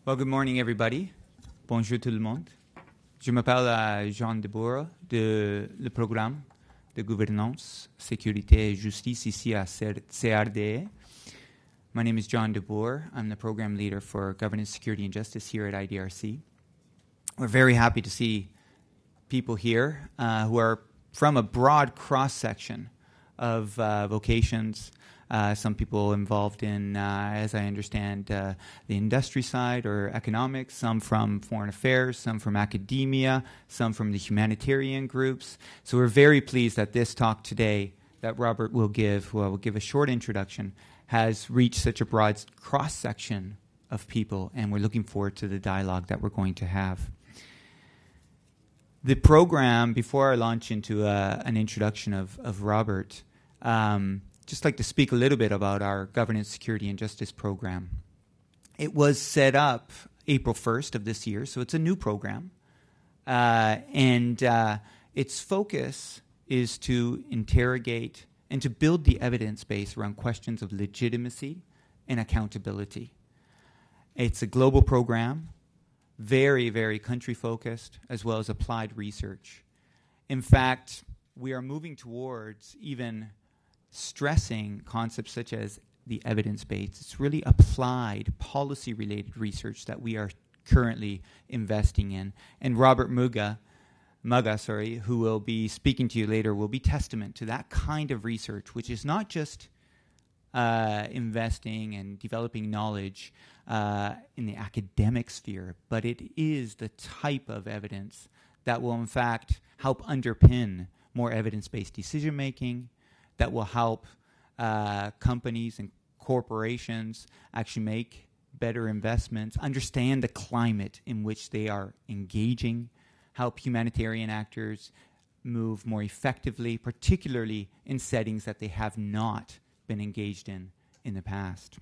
Well, good morning, everybody. Bonjour tout le monde. Je m'appelle Jean Debourg de le programme de gouvernance, sécurité et justice ici à CRDI. My name is John Debourg. I'm the program leader for governance, security, and justice here at IDRC. We're very happy to see people here who are from a broad cross-section of vocations. Some people involved in, as I understand, the industry side or economics, some from foreign affairs, some from academia, some from the humanitarian groups. So we're very pleased that this talk today that Robert will give a short introduction, has reached such a broad cross-section of people, and we're looking forward to the dialogue that we're going to have. The program, before I launch into an introduction of Robert, just like to speak a little bit about our governance, security, and justice program. It was set up April 1st of this year, so it's a new program. And its focus is to interrogate and to build the evidence base around questions of legitimacy and accountability. It's a global program, very, very country-focused, as well as applied research. In fact, we are moving towards even stressing concepts such as the evidence base. It's really applied policy-related research that we are currently investing in. And Robert Muggah, who will be speaking to you later, will be testament to that kind of research, which is not just investing and developing knowledge in the academic sphere, but it is the type of evidence that will, in fact, help underpin more evidence-based decision-making, that will help companies and corporations actually make better investments, understand the climate in which they are engaging, help humanitarian actors move more effectively, particularly in settings that they have not been engaged in the past.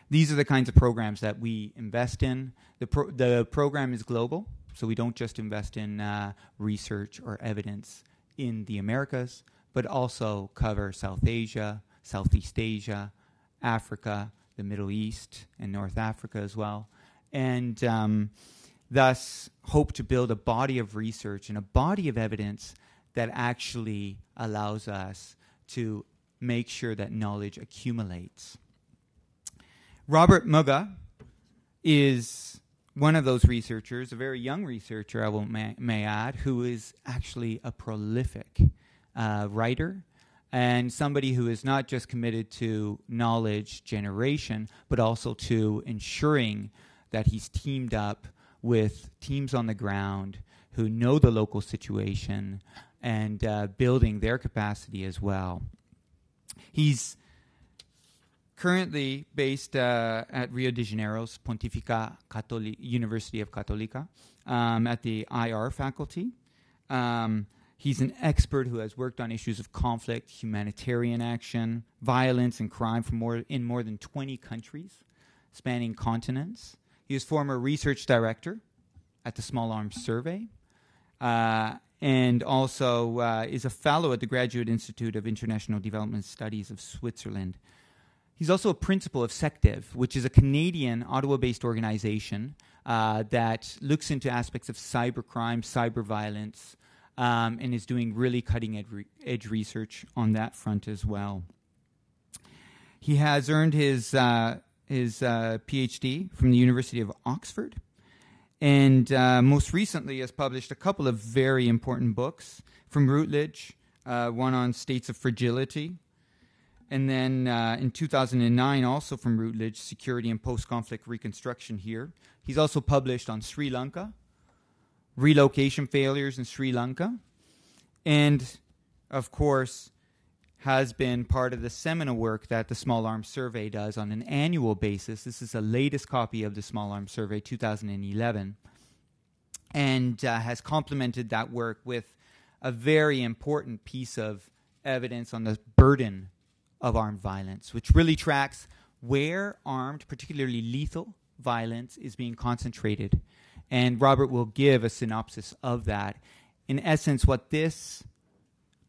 These are the kinds of programs that we invest in. The program is global, so we don't just invest in research or evidence in the Americas, but also cover South Asia, Southeast Asia, Africa, the Middle East, and North Africa as well. And thus hope to build a body of research and a body of evidence that actually allows us to make sure that knowledge accumulates. Robert Muggah is one of those researchers, a very young researcher, may add, who is actually a prolific writer and somebody who is not just committed to knowledge generation, but also to ensuring that he's teamed up with teams on the ground who know the local situation and building their capacity as well. He's currently based at Rio de Janeiro's Pontificia University of Católica at the IR faculty. He's an expert who has worked on issues of conflict, humanitarian action, violence, and crime in more than 20 countries, spanning continents. He is former research director at the Small Arms Survey, and also is a fellow at the Graduate Institute of International Development Studies of Switzerland. He's also a principal of SecDev, which is a Canadian Ottawa-based organization that looks into aspects of cybercrime, cyber violence, and is doing really cutting-edge research on that front as well. He has earned his PhD from the University of Oxford, and most recently has published a couple of very important books from Routledge, one on states of fragility, and then in 2009 also from Routledge, Security and Post-Conflict Reconstruction here. He's also published on Sri Lanka, relocation failures in Sri Lanka, and, of course, has been part of the seminal work that the Small Arms Survey does on an annual basis. This is the latest copy of the Small Arms Survey, 2011, and has complemented that work with a very important piece of evidence on the burden of armed violence, which really tracks where armed, particularly lethal, violence is being concentrated. And Robert will give a synopsis of that. In essence, what this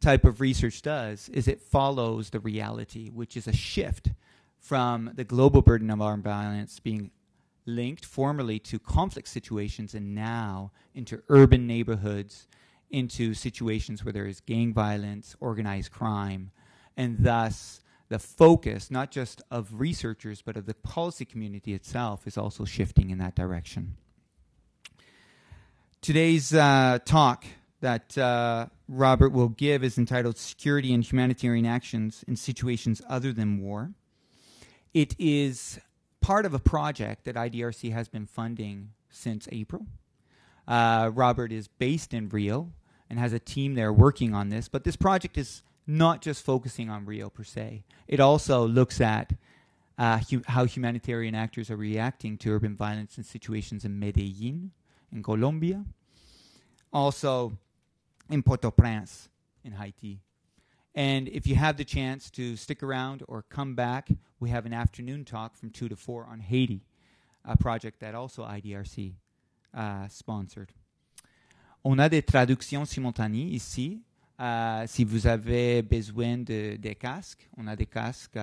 type of research does is it follows the reality, which is a shift from the global burden of armed violence being linked formerly to conflict situations and now into urban neighborhoods, into situations where there is gang violence, organized crime, and thus the focus, not just of researchers, but of the policy community itself, is also shifting in that direction. Today's talk that Robert will give is entitled Security and Humanitarian Actions in Situations Other Than War. It is part of a project that IDRC has been funding since April. Robert is based in Rio and has a team there working on this, but this project is not just focusing on Rio per se. It also looks at how humanitarian actors are reacting to urban violence in situations in Medellin, in Colombia, also in Port-au-Prince, in Haiti. And if you have the chance to stick around or come back, we have an afternoon talk from 2 to 4 on Haiti, a project that also IDRC sponsored. On a des traductions simultanées ici. Si vous avez besoin des casques, on a des casques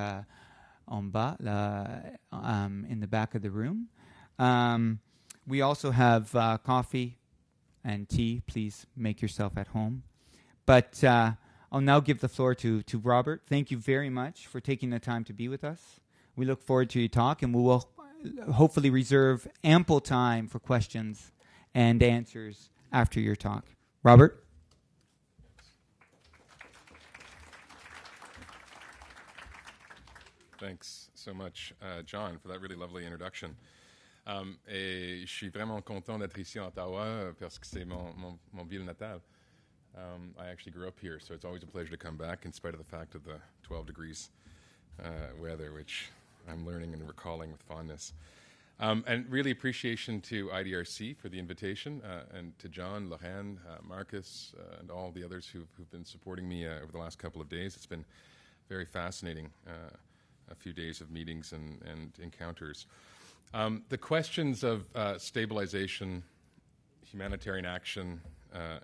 en bas, in the back of the room. We also have coffee and tea. Please make yourself at home. But I'll now give the floor to Robert. Thank you very much for taking the time to be with us. We look forward to your talk, and we will hopefully reserve ample time for questions and answers after your talk. Robert? Thanks so much, John, for that really lovely introduction. Et je suis vraiment content d'être ici à Ottawa parce que c'est mon ville natale. I actually grew up here, so it's always a pleasure to come back in spite of the fact of the 12 degrees weather, which I'm learning and recalling with fondness. And really appreciation to IDRC for the invitation, and to John, Lorraine, Marcus, and all the others who've been supporting me over the last couple of days. It's been very fascinating, a few days of meetings and encounters. The questions of stabilization, humanitarian action,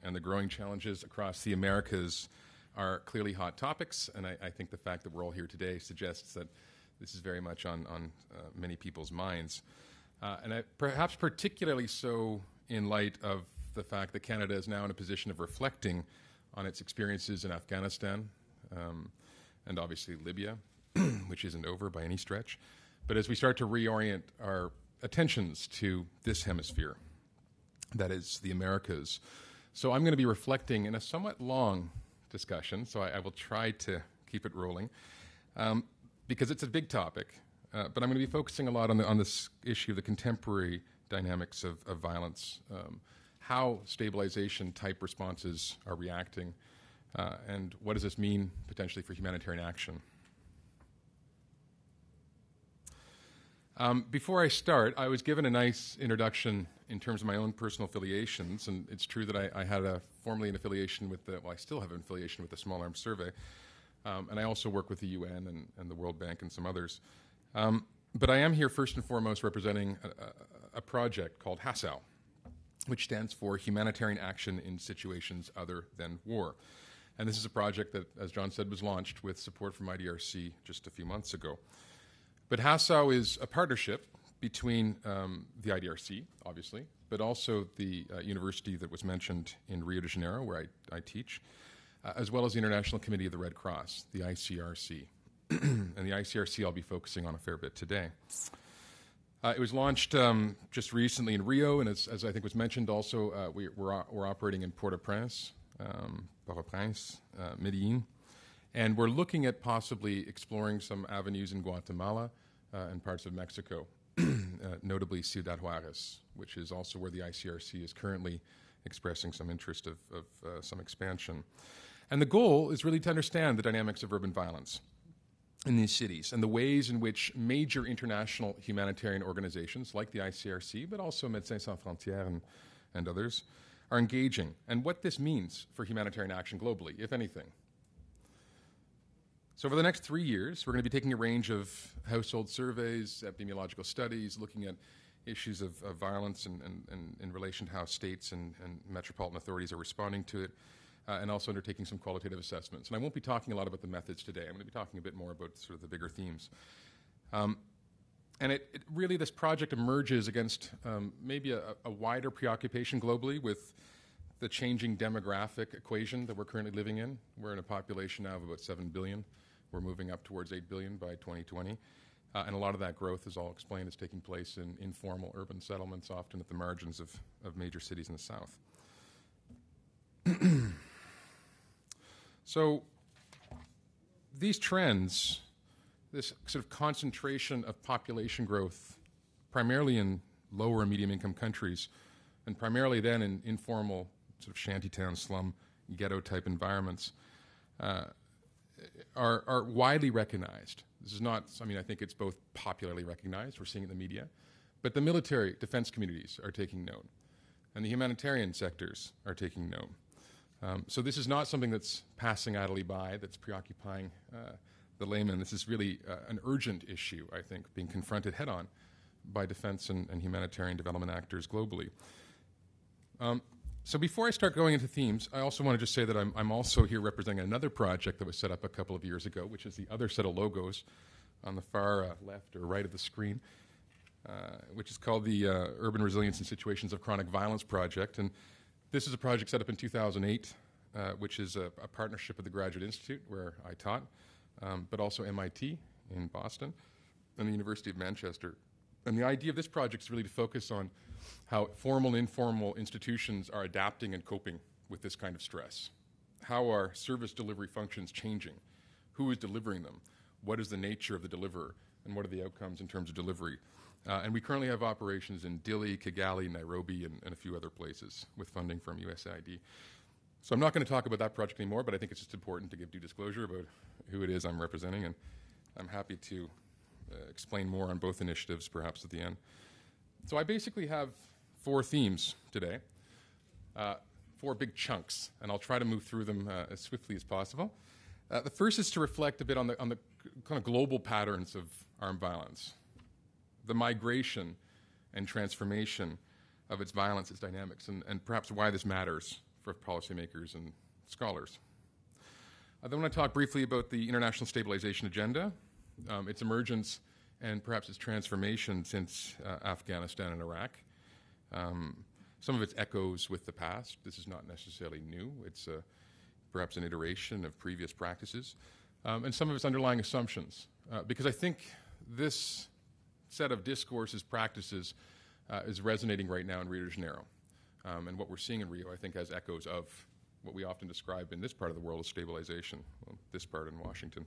and the growing challenges across the Americas are clearly hot topics, and I think the fact that we're all here today suggests that this is very much on many people's minds. And perhaps particularly so in light of the fact that Canada is now in a position of reflecting on its experiences in Afghanistan and obviously Libya, which isn't over by any stretch. But as we start to reorient our attentions to this hemisphere, that is the Americas. So I'm going to be reflecting in a somewhat long discussion, so I will try to keep it rolling, because it's a big topic. But I'm going to be focusing a lot on this issue of the contemporary dynamics of violence, how stabilization-type responses are reacting, and what does this mean potentially for humanitarian action. Before I start, I was given a nice introduction in terms of my own personal affiliations, and it's true that I had formerly an affiliation with I still have an affiliation with the Small Arms Survey, and I also work with the UN and the World Bank and some others. But I am here first and foremost representing a project called HASAO, which stands for Humanitarian Action in Situations Other Than War. And this is a project that, as John said, was launched with support from IDRC just a few months ago. But HASAO is a partnership between the IDRC, obviously, but also the university that was mentioned in Rio de Janeiro, where I teach, as well as the International Committee of the Red Cross, the ICRC. And the ICRC I'll be focusing on a fair bit today. It was launched just recently in Rio, and as I think was mentioned also, we're operating in Port-au-Prince, Medellin, and we're looking at possibly exploring some avenues in Guatemala and parts of Mexico, notably Ciudad Juarez, which is also where the ICRC is currently expressing some interest of some expansion. And the goal is really to understand the dynamics of urban violence in these cities and the ways in which major international humanitarian organizations like the ICRC, but also Médecins Sans Frontières and others, are engaging, and what this means for humanitarian action globally, if anything. So over the next 3 years, we're going to be taking a range of household surveys, epidemiological studies, looking at issues of violence and in relation to how states and metropolitan authorities are responding to it, and also undertaking some qualitative assessments. And I won't be talking a lot about the methods today. I'm going to be talking a bit more about sort of the bigger themes. And it really, this project emerges against maybe a wider preoccupation globally with the changing demographic equation that we're currently living in. We're in a population now of about 7 billion. We're moving up towards 8 billion by 2020. And a lot of that growth, as I'll explain, is taking place in informal urban settlements, often at the margins of major cities in the south. So these trends, this sort of concentration of population growth, primarily in lower and medium income countries, and primarily then in informal sort of shantytown, slum, ghetto-type environments, are widely recognized. This is not, I mean, I think it's both popularly recognized, we're seeing it in the media, but the military defense communities are taking note, and the humanitarian sectors are taking note. So this is not something that's passing idly by, that's preoccupying the layman. This is really an urgent issue, I think, being confronted head-on by defense and humanitarian development actors globally. So before I start going into themes, I also want to just say that I'm also here representing another project that was set up a couple of years ago, which is the other set of logos on the far left or right of the screen, which is called the Urban Resilience in Situations of Chronic Violence Project. And this is a project set up in 2008, which is a partnership with the Graduate Institute, where I taught, but also MIT in Boston and the University of Manchester. And the idea of this project is really to focus on how formal and informal institutions are adapting and coping with this kind of stress. How are service delivery functions changing? Who is delivering them? What is the nature of the deliverer? And what are the outcomes in terms of delivery? And we currently have operations in Dili, Kigali, Nairobi, and a few other places with funding from USAID. So I'm not going to talk about that project anymore, but I think it's just important to give due disclosure about who it is I'm representing, and I'm happy to explain more on both initiatives perhaps at the end. So I basically have 4 themes today, 4 big chunks, and I'll try to move through them as swiftly as possible. The first is to reflect a bit on the kind of global patterns of armed violence, the migration and transformation of its violence, its dynamics, and perhaps why this matters for policymakers and scholars. I then want to talk briefly about the International Stabilization Agenda, its emergence and perhaps its transformation since Afghanistan and Iraq. Some of its echoes with the past. This is not necessarily new. It's perhaps an iteration of previous practices. And some of its underlying assumptions. Because I think this set of discourses, practices, is resonating right now in Rio de Janeiro. And what we're seeing in Rio, I think, has echoes of what we often describe in this part of the world as stabilization, well, this part in Washington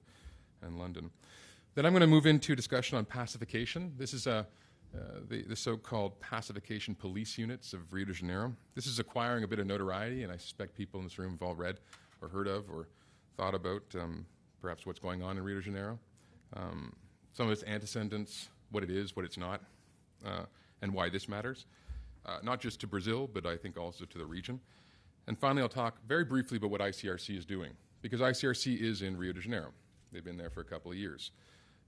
and London. Then I'm going to move into discussion on pacification. This is the so-called pacification police units of Rio de Janeiro. This is acquiring a bit of notoriety, and I suspect people in this room have all read or heard of or thought about perhaps what's going on in Rio de Janeiro. Some of its antecedents, what it is, what it's not, and why this matters. Not just to Brazil, but I think also to the region. And finally, I'll talk very briefly about what ICRC is doing, because ICRC is in Rio de Janeiro. They've been there for a couple of years.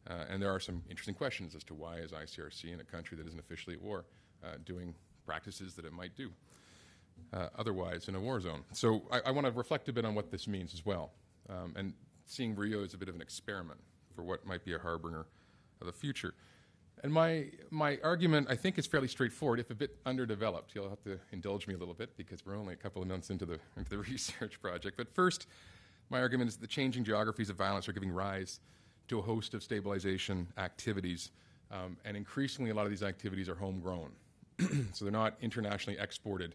And there are some interesting questions as to why is ICRC in a country that isn't officially at war doing practices that it might do otherwise in a war zone. So I want to reflect a bit on what this means as well, and seeing Rio as a bit of an experiment for what might be a harbinger of the future. And my argument, I think, is fairly straightforward, if a bit underdeveloped. You'll have to indulge me a little bit because we're only a couple of months into the research project. But first, my argument is that the changing geographies of violence are giving rise to a host of stabilization activities, and increasingly a lot of these activities are homegrown. So they're not internationally exported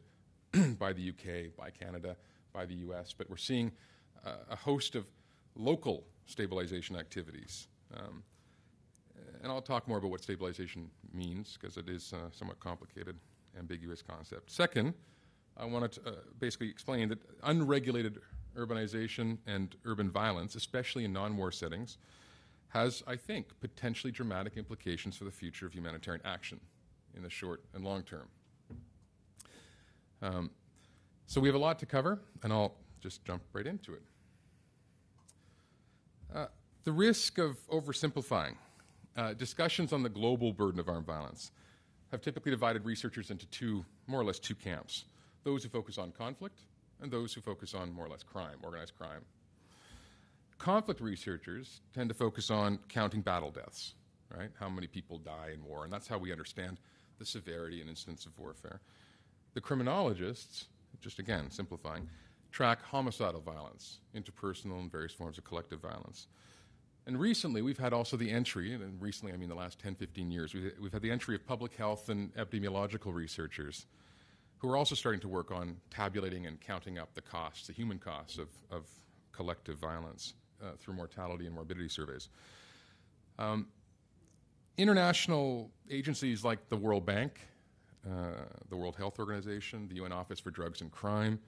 by the UK, by Canada, by the US, but we're seeing a host of local stabilization activities. And I'll talk more about what stabilization means, because it is a somewhat complicated, ambiguous concept. Second, I want to basically explain that unregulated urbanization and urban violence, especially in non-war settings, has, I think, potentially dramatic implications for the future of humanitarian action in the short and long term. So we have a lot to cover, and I'll just jump right into it. The risk of oversimplifying. Discussions on the global burden of armed violence have typically divided researchers into more or less two camps, those who focus on conflict and those who focus on more or less crime, organized crime. Conflict researchers tend to focus on counting battle deaths, right? How many people die in war, and that's how we understand the severity and incidence of warfare. The criminologists, just again simplifying, track homicidal violence, interpersonal and various forms of collective violence. And recently, we've had also the entry, and recently I mean the last 10, 15 years, we've had the entry of public health and epidemiological researchers who are also starting to work on tabulating and counting up the costs, the human costs of collective violence through mortality and morbidity surveys. International agencies like the World Bank, the World Health Organization, the UN Office for Drugs and Crime,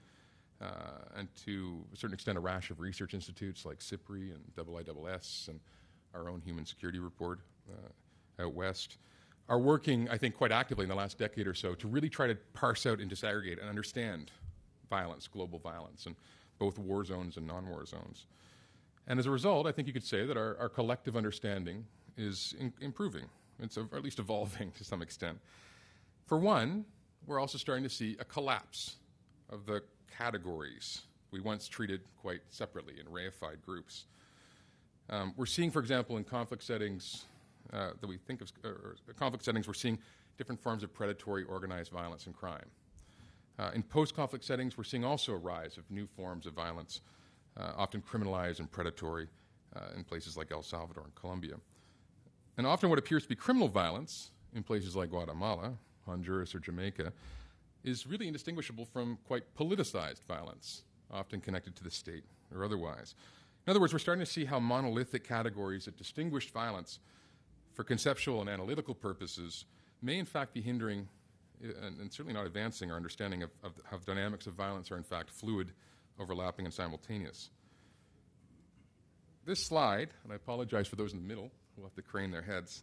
and to a certain extent a rash of research institutes like CIPRI and IISS and our own Human Security Report out west, are working, I think, quite actively in the last decade or so to really try to parse out and disaggregate and understand violence, global violence, and both war zones and non-war zones. And as a result, I think you could say that our collective understanding is improving. It's or at least evolving to some extent. For one, we're also starting to see a collapse of the categories we once treated quite separately in reified groups. We're seeing, for example, in conflict settings that we think of, conflict settings, we're seeing different forms of predatory organized violence and crime. In post-conflict settings, we're seeing also a rise of new forms of violence, often criminalized and predatory in places like El Salvador and Colombia. And often what appears to be criminal violence in places like Guatemala, Honduras, or Jamaica is really indistinguishable from quite politicized violence, often connected to the state or otherwise. In other words, we're starting to see how monolithic categories that distinguished violence for conceptual and analytical purposes may in fact be hindering and certainly not advancing our understanding of how dynamics of violence are in fact fluid, overlapping, and simultaneous. This slide, and I apologize for those in the middle who will have to crane their heads,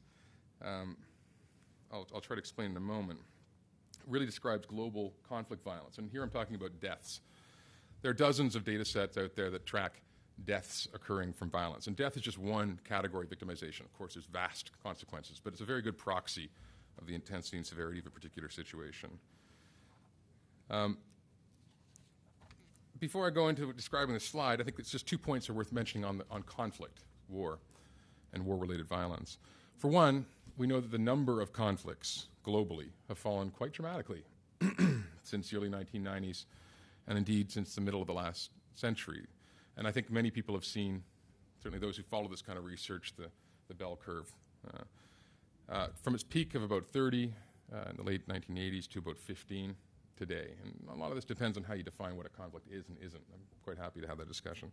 I'll try to explain in a moment, really describes global conflict violence. And here I'm talking about deaths. There are dozens of data sets out there that track deaths occurring from violence. And death is just one category of victimization. Of course, there's vast consequences, but it's a very good proxy of the intensity and severity of a particular situation. Before I go into describing the slide, I think it's just 2 points are worth mentioning on conflict, war, and war-related violence. For one, we know that the number of conflicts globally have fallen quite dramatically since the early 1990s, and indeed since the middle of the last century. And I think many people have seen, certainly those who follow this kind of research, the bell curve. From its peak of about 30 in the late 1980s to about 15 today. And a lot of this depends on how you define what a conflict is and isn't. I'm quite happy to have that discussion.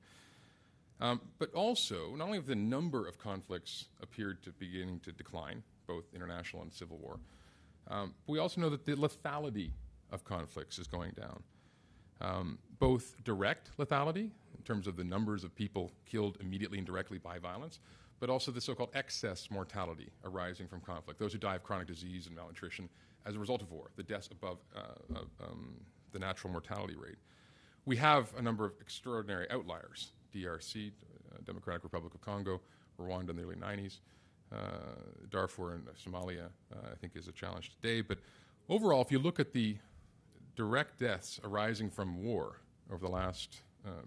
But also, not only have the number of conflicts appeared to beginning to decline, both international and civil war, we also know that the lethality of conflicts is going down. Both direct lethality, in terms of the numbers of people killed immediately and directly by violence, but also the so-called excess mortality arising from conflict, those who die of chronic disease and malnutrition as a result of war, the deaths above the natural mortality rate. We have a number of extraordinary outliers, DRC, Democratic Republic of Congo, Rwanda in the early 90s, Darfur and Somalia, I think, is a challenge today. But overall, if you look at the direct deaths arising from war over the last,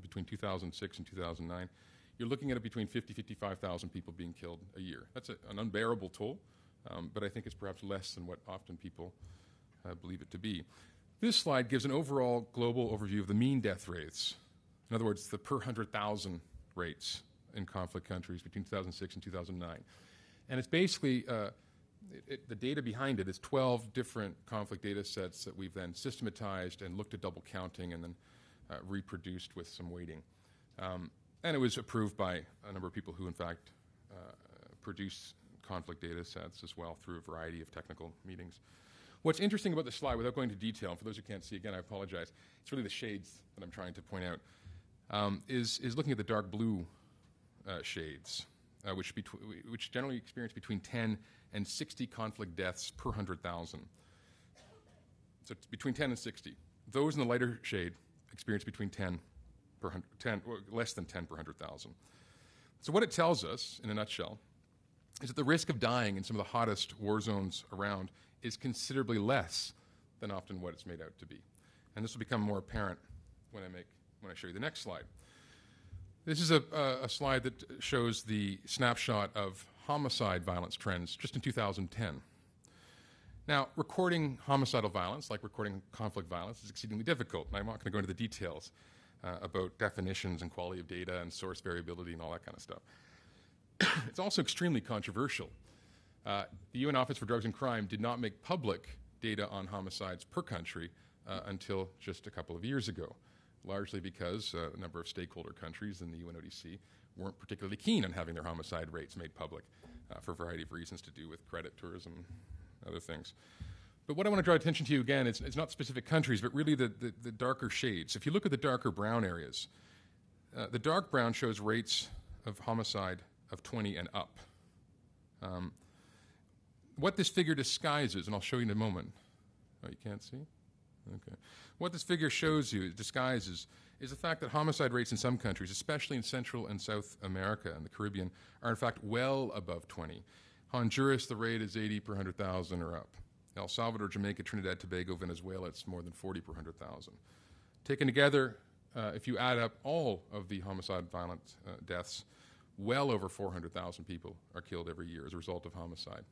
between 2006 and 2009, you're looking at between 50,000 and 55,000 people being killed a year. That's an unbearable toll, but I think it's perhaps less than what often people believe it to be. This slide gives an overall global overview of the mean death rates. In other words, the per 100,000 rates in conflict countries between 2006 and 2009. And it's basically, the data behind it is 12 different conflict data sets that we've then systematized and looked at double counting and then reproduced with some weighting. And it was approved by a number of people who, in fact, produce conflict data sets as well through a variety of technical meetings. What's interesting about this slide, without going into detail, and for those who can't see, again, I apologize, it's really the shades that I'm trying to point out, is looking at the dark blue shades, which generally experience between 10 and 60 conflict deaths per 100,000. So it's between 10 and 60. Those in the lighter shade experience between 10 per 10, or less than 10 per 100,000. So what it tells us, in a nutshell, is that the risk of dying in some of the hottest war zones around is considerably less than often what it's made out to be. And this will become more apparent when I show you the next slide. This is a slide that shows the snapshot of homicide violence trends just in 2010. Now, recording homicidal violence, like recording conflict violence, is exceedingly difficult, and I'm not going to go into the details about definitions and quality of data and source variability and all that kind of stuff. It's also extremely controversial. The UN Office for Drugs and Crime did not make public data on homicides per country until just a couple of years ago, largely because a number of stakeholder countries in the UNODC weren't particularly keen on having their homicide rates made public for a variety of reasons to do with credit tourism, other things. But what I want to draw attention to again is not specific countries, but really the darker shades. If you look at the darker brown areas, the dark brown shows rates of homicide of 20 and up. What this figure disguises, and I'll show you in a moment. Oh, you can't see? Okay. What this figure shows you, disguises, is the fact that homicide rates in some countries, especially in Central and South America and the Caribbean, are in fact well above 20. Honduras, the rate is 80 per 100,000 or up. El Salvador, Jamaica, Trinidad, Tobago, Venezuela, it's more than 40 per 100,000. Taken together, if you add up all of the homicide violent deaths, well over 400,000 people are killed every year as a result of homicide.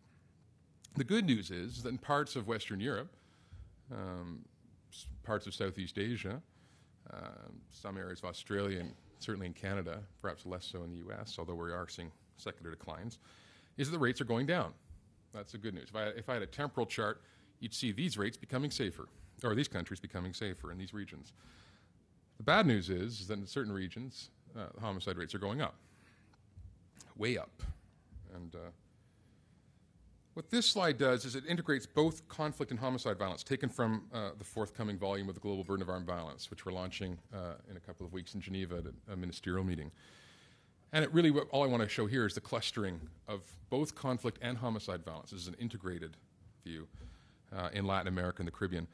The good news is that in parts of Western Europe, parts of Southeast Asia, some areas of Australia, and certainly in Canada, perhaps less so in the US, although we are seeing secular declines, is that the rates are going down. That's the good news. If I had a temporal chart, you'd see these rates becoming safer, or these countries becoming safer in these regions. The bad news is that in certain regions, homicide rates are going up, way up. And what this slide does is it integrates both conflict and homicide violence taken from the forthcoming volume of the Global Burden of Armed Violence, which we're launching in a couple of weeks in Geneva at a ministerial meeting. And it really, all I want to show here is the clustering of both conflict and homicide violence. This is an integrated view in Latin America and the Caribbean.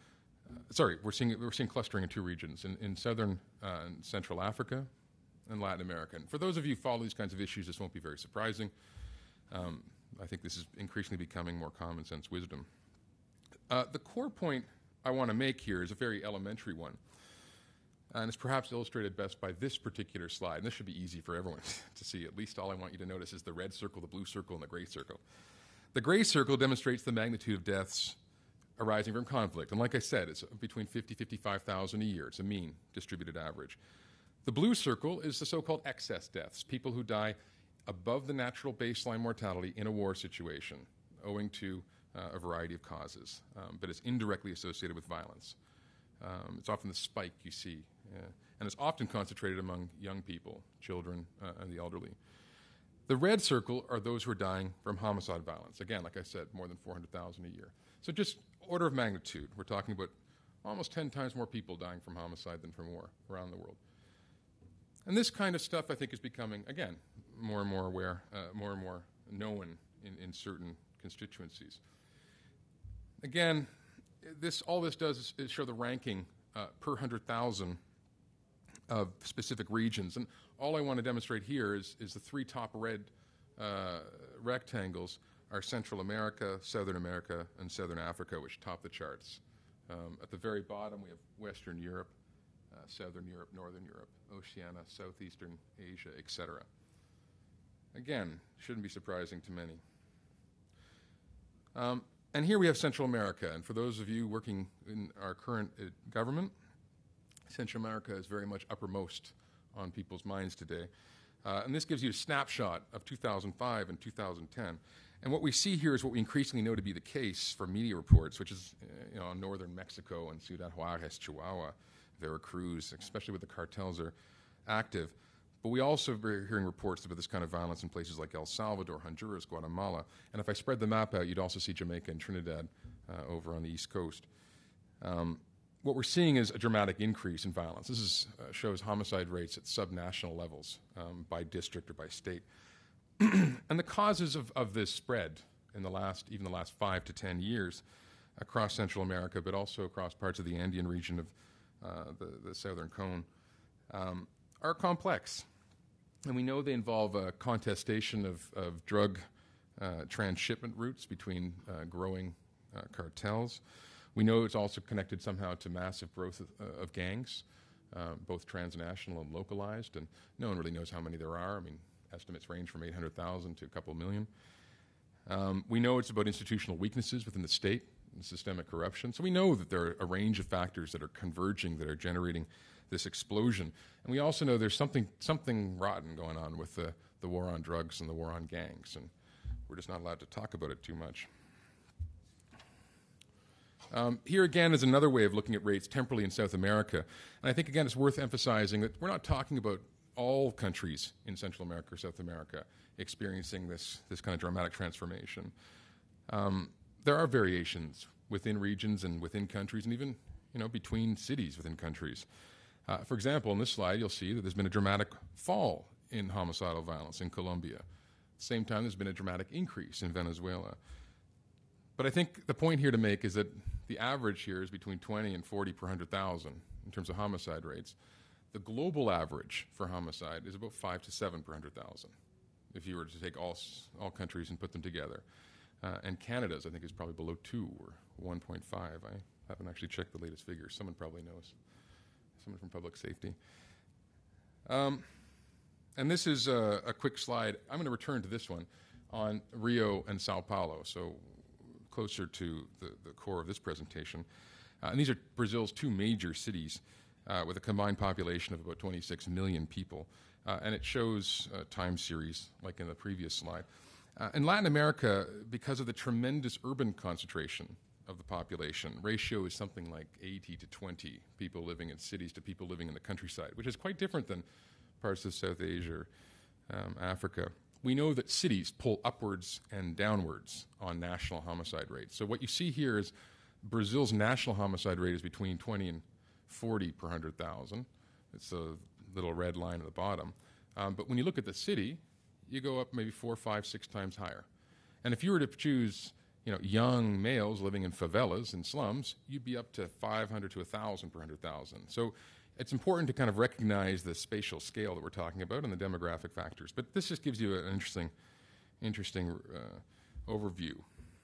We're seeing clustering in two regions, in southern and Central Africa and Latin America. And for those of you who follow these kinds of issues, this won't be very surprising. I think this is increasingly becoming more common sense wisdom. The core point I want to make here is a very elementary one. And it's perhaps illustrated best by this particular slide. And this should be easy for everyone to see. At least all I want you to notice is the red circle, the blue circle, and the gray circle. The gray circle demonstrates the magnitude of deaths arising from conflict. And like I said, it's between 50, 55,000 a year. It's a mean distributed average. The blue circle is the so-called excess deaths, people who die above the natural baseline mortality in a war situation, owing to a variety of causes, but it's indirectly associated with violence. It's often the spike you see, and it's often concentrated among young people, children, and the elderly. The red circle are those who are dying from homicide violence. Again, like I said, more than 400,000 a year. So just order of magnitude, we're talking about almost 10 times more people dying from homicide than from war around the world. And this kind of stuff, I think, is becoming, again, more and more aware, more and more known in certain constituencies. Again, all this does is show the ranking per 100,000 of specific regions. And all I want to demonstrate here is the three top red rectangles are Central America, Southern America, and Southern Africa, which top the charts. At the very bottom, we have Western Europe, Southern Europe, Northern Europe, Oceania, Southeastern Asia, etc. Again, shouldn't be surprising to many. And here we have Central America. And for those of you working in our current government, Central America is very much uppermost on people's minds today. And this gives you a snapshot of 2005 and 2010. And what we see here is what we increasingly know to be the case for media reports, which is northern Mexico and Ciudad Juarez, Chihuahua, Veracruz, especially where the cartels are active. But we also are hearing reports about this kind of violence in places like El Salvador, Honduras, Guatemala. And if I spread the map out, you'd also see Jamaica and Trinidad over on the East Coast. What we're seeing is a dramatic increase in violence. This shows homicide rates at subnational levels by district or by state. And the causes of this spread in the last 5 to 10 years across Central America, but also across parts of the Andean region of the Southern Cone, are complex. And we know they involve a contestation of drug transshipment routes between growing cartels. We know it's also connected somehow to massive growth of gangs, both transnational and localized, and no one really knows how many there are. I mean, estimates range from 800,000 to a couple million. We know it's about institutional weaknesses within the state and systemic corruption. So we know that there are a range of factors that are converging, that are generating this explosion. And we also know there's something rotten going on with the war on drugs and the war on gangs. And we're just not allowed to talk about it too much. Here again is another way of looking at rates temporally in South America. And I think, again, it's worth emphasizing that we're not talking about all countries in Central America or South America experiencing this kind of dramatic transformation. There are variations within regions and within countries, and even between cities within countries. For example, in this slide, you'll see that there's been a dramatic fall in homicidal violence in Colombia. At the same time, there's been a dramatic increase in Venezuela. But I think the point here to make is that the average here is between 20 and 40 per 100,000 in terms of homicide rates. The global average for homicide is about 5 to 7 per 100,000 if you were to take all countries and put them together. And Canada's, I think, is probably below 2 or 1.5. I haven't actually checked the latest figures. Someone probably knows. Someone from public safety. And this is a quick slide. I'm going to return to this one on Rio and Sao Paulo, so closer to the core of this presentation. And these are Brazil's two major cities with a combined population of about 26 million people. And it shows a time series like in the previous slide. In Latin America, because of the tremendous urban concentration of the population, ratio is something like 80 to 20 people living in cities to people living in the countryside, which is quite different than parts of South Asia or Africa. We know that cities pull upwards and downwards on national homicide rates. So what you see here is Brazil's national homicide rate is between 20 and 40 per 100,000. It's a little red line at the bottom. But when you look at the city, you go up maybe 4, 5, 6 times higher. And if you were to choose young males living in favelas and slums, you'd be up to 500 to 1,000 per 100,000. So it's important to kind of recognize the spatial scale that we're talking about and the demographic factors. But this just gives you an interesting overview.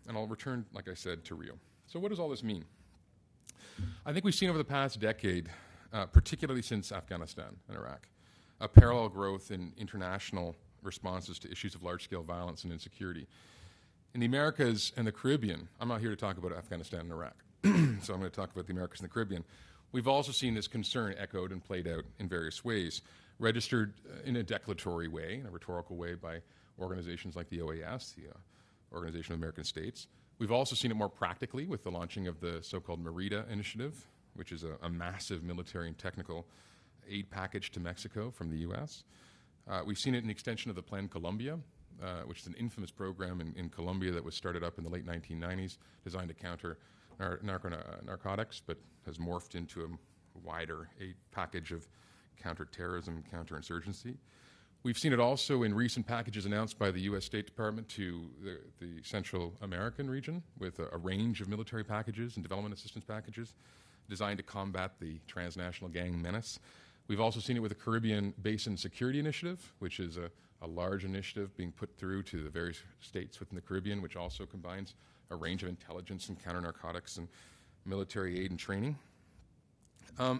And I'll return, like I said, to Rio. So what does all this mean? I think we've seen over the past decade, particularly since Afghanistan and Iraq, a parallel growth in international responses to issues of large-scale violence and insecurity. In the Americas and the Caribbean, I'm not here to talk about Afghanistan and Iraq, so I'm going to talk about the Americas and the Caribbean. We've also seen this concern echoed and played out in various ways, registered in a declaratory way, in a rhetorical way by organizations like the OAS, the Organization of American States. We've also seen it more practically with the launching of the so-called MERIDA initiative, which is a massive military and technical aid package to Mexico from the U.S. We've seen it in the extension of the Plan Colombia, which is an infamous program in Colombia that was started up in the late 1990s, designed to counter narcotics, but has morphed into a wider aid package of counterterrorism, counterinsurgency. We've seen it also in recent packages announced by the U.S. State Department to the Central American region with a range of military packages and development assistance packages designed to combat the transnational gang menace. We've also seen it with the Caribbean Basin Security Initiative, which is a large initiative being put through to the various states within the Caribbean, which also combines a range of intelligence and counter-narcotics and military aid and training. But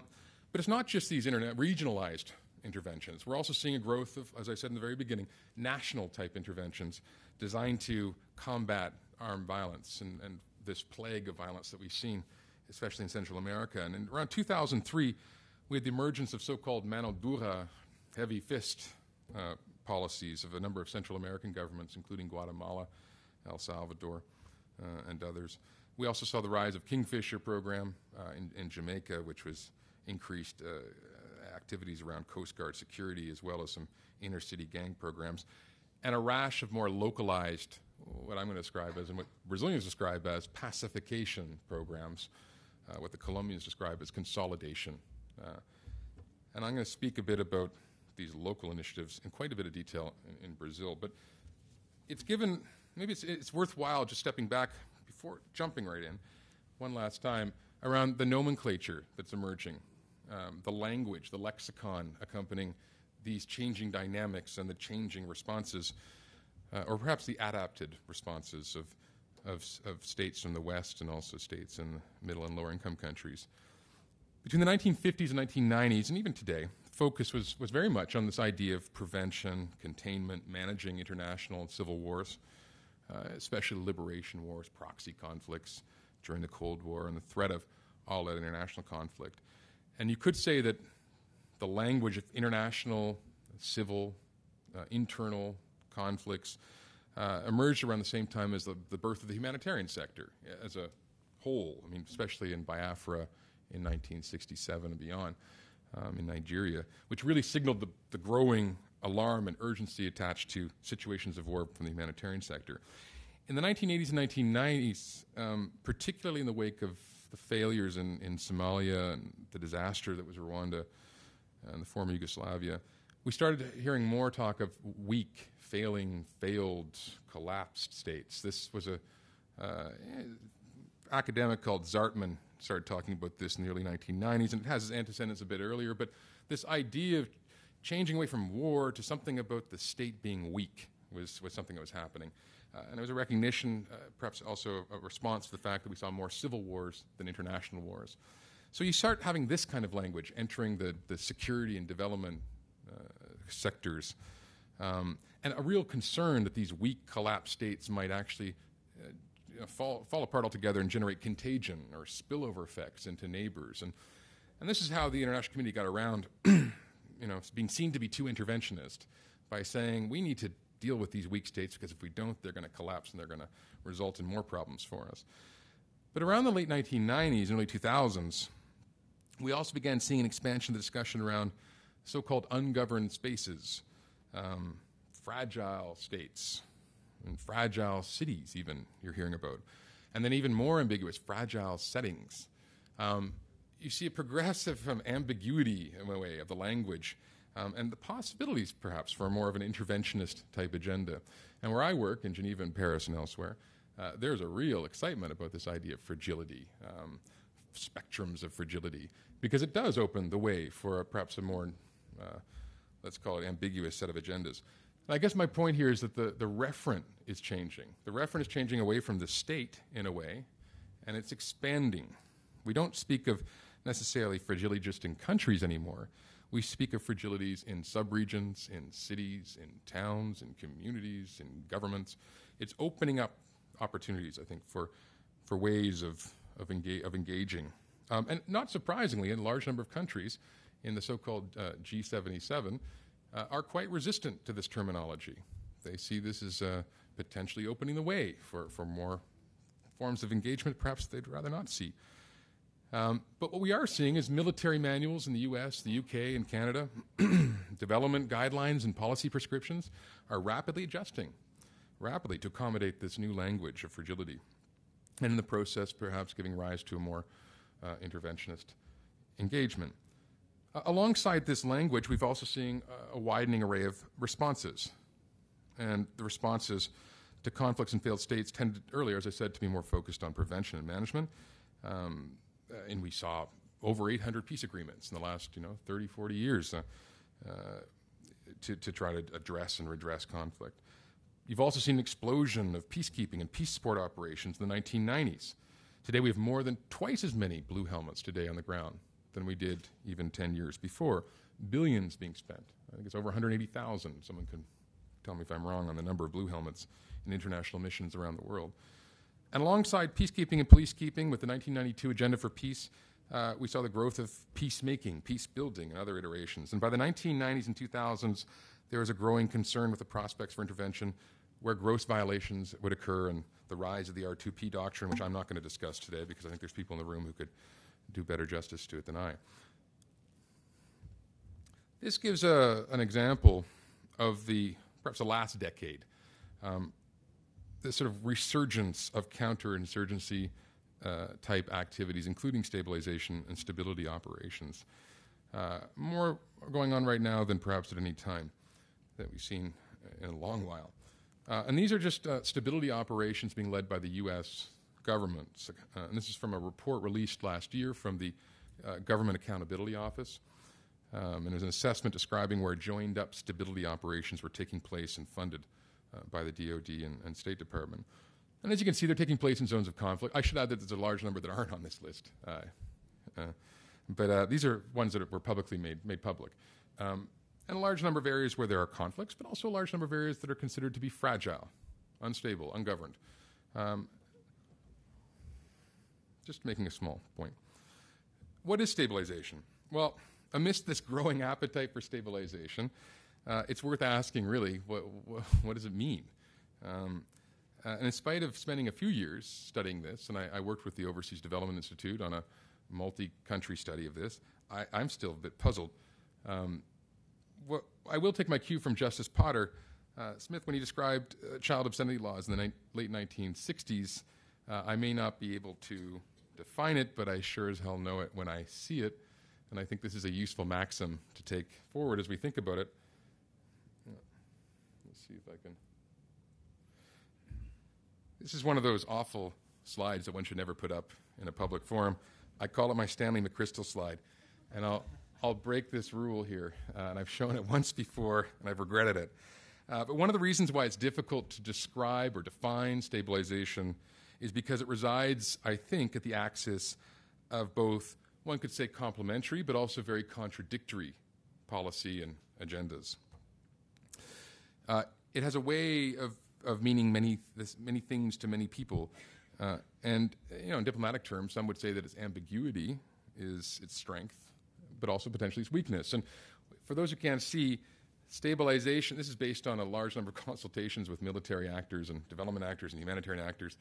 it's not just these regionalized interventions. We're also seeing a growth of, as I said in the very beginning, national-type interventions designed to combat armed violence and this plague of violence that we've seen, especially in Central America. And in around 2003, we had the emergence of so-called mano dura, heavy fist policies of a number of Central American governments, including Guatemala, El Salvador, and others. We also saw the rise of Kingfisher program in Jamaica, which was increased activities around Coast Guard security, as well as some inner-city gang programs, and a rash of more localized, what I'm going to describe as, and what Brazilians describe as, pacification programs, what the Colombians describe as consolidation. And I'm going to speak a bit about these local initiatives in quite a bit of detail in Brazil, but it's given, maybe it's worthwhile just stepping back before jumping right in one last time around the nomenclature that's emerging, the language, the lexicon accompanying these changing dynamics and the changing responses, or perhaps the adapted responses of states from the West and also states in middle and lower income countries. Between the 1950s and 1990s, and even today, focus was very much on this idea of prevention, containment, managing international and civil wars, especially liberation wars, proxy conflicts during the Cold War, and the threat of all-out international conflict. And you could say that the language of international, civil, internal conflicts emerged around the same time as the birth of the humanitarian sector as a whole. I mean, especially in Biafra in 1967 and beyond, in Nigeria, which really signaled the growing alarm and urgency attached to situations of war from the humanitarian sector. In the 1980s and 1990s, particularly in the wake of the failures in Somalia and the disaster that was Rwanda and the former Yugoslavia, we started hearing more talk of weak, failing, failed, collapsed states. This was a academic called Zartman started talking about this in the early 1990s, and it has its antecedents a bit earlier, but this idea of changing away from war to something about the state being weak was something that was happening. And it was a recognition, perhaps also a response to the fact that we saw more civil wars than international wars. So you start having this kind of language entering the security and development sectors, and a real concern that these weak, collapsed states might actually fall apart altogether and generate contagion or spillover effects into neighbors. And this is how the international community got around being seen to be too interventionist by saying we need to deal with these weak states because if we don't, they're going to collapse and they're going to result in more problems for us. But around the late 1990s and early 2000s, we also began seeing an expansion of the discussion around so-called ungoverned spaces, fragile states, and fragile cities even you're hearing about, and then even more ambiguous, fragile settings. You see a progressive ambiguity, in a way, of the language and the possibilities, perhaps, for more of an interventionist type agenda. And where I work, in Geneva and Paris and elsewhere, there's a real excitement about this idea of fragility, spectrums of fragility, because it does open the way for perhaps a more, let's call it, ambiguous set of agendas. And I guess my point here is that the referent is changing. The referent is changing away from the state, in a way, and it's expanding. We don't speak of necessarily fragility just in countries anymore. We speak of fragilities in subregions, in cities, in towns, in communities, in governments. It's opening up opportunities, I think, for ways of engaging. And not surprisingly, in a large number of countries, in the so-called G77, are quite resistant to this terminology. They see this as potentially opening the way for more forms of engagement perhaps they'd rather not see. But what we are seeing is military manuals in the US, the UK, and Canada, development guidelines and policy prescriptions are rapidly adjusting, to accommodate this new language of fragility, and in the process perhaps giving rise to a more interventionist engagement. Alongside this language, we've also seen a widening array of responses. And the responses to conflicts in failed states tended earlier, as I said, to be more focused on prevention and management. And we saw over 800 peace agreements in the last 30, 40 years to try to address and redress conflict. You've also seen an explosion of peacekeeping and peace support operations in the 1990s. Today we have more than twice as many blue helmets today on the ground than we did even 10 years before. Billions being spent. I think it's over 180,000. Someone can tell me if I'm wrong on the number of blue helmets in international missions around the world. And alongside peacekeeping and policekeeping, with the 1992 Agenda for Peace, we saw the growth of peacemaking, peace building, and other iterations. And by the 1990s and 2000s, there was a growing concern with the prospects for intervention where gross violations would occur, and the rise of the R2P doctrine, which I'm not going to discuss today because I think there's people in the room who could do better justice to it than I. This gives an example of perhaps the last decade, the sort of resurgence of counterinsurgency type activities, including stabilization and stability operations. More going on right now than perhaps at any time that we've seen in a long while. And these are just stability operations being led by the U.S. government. And this is from a report released last year from the Government Accountability Office. And there's an assessment describing where joined-up stability operations were taking place and funded by the DoD and State Department. And as you can see, they're taking place in zones of conflict. I should add that there's a large number that aren't on this list. But these are ones that were publicly made public. And a large number of areas where there are conflicts, but also a large number of areas that are considered to be fragile, unstable, ungoverned. Just making a small point. What is stabilization? Well, amidst this growing appetite for stabilization, it's worth asking, really, what does it mean? And in spite of spending a few years studying this, and I worked with the Overseas Development Institute on a multi-country study of this, I'm still a bit puzzled. I will take my cue from Justice Potter Smith when he described child obscenity laws in the late 1960s. I may not be able to define it, but I sure as hell know it when I see it. And I think this is a useful maxim to take forward as we think about it. Let's see if I can. This is one of those awful slides that one should never put up in a public forum. I call it my Stanley McChrystal slide. And I'll break this rule here. And I've shown it once before, and I've regretted it. But one of the reasons why it's difficult to describe or define stabilization is because it resides, I think, at the axis of both, one could say, complementary, but also very contradictory policy and agendas. It has a way of meaning many things to many people. And in diplomatic terms, some would say that its ambiguity is its strength, but also potentially its weakness. And for those who can't see, stabilization, this is based on a large number of consultations with military actors and development actors and humanitarian actors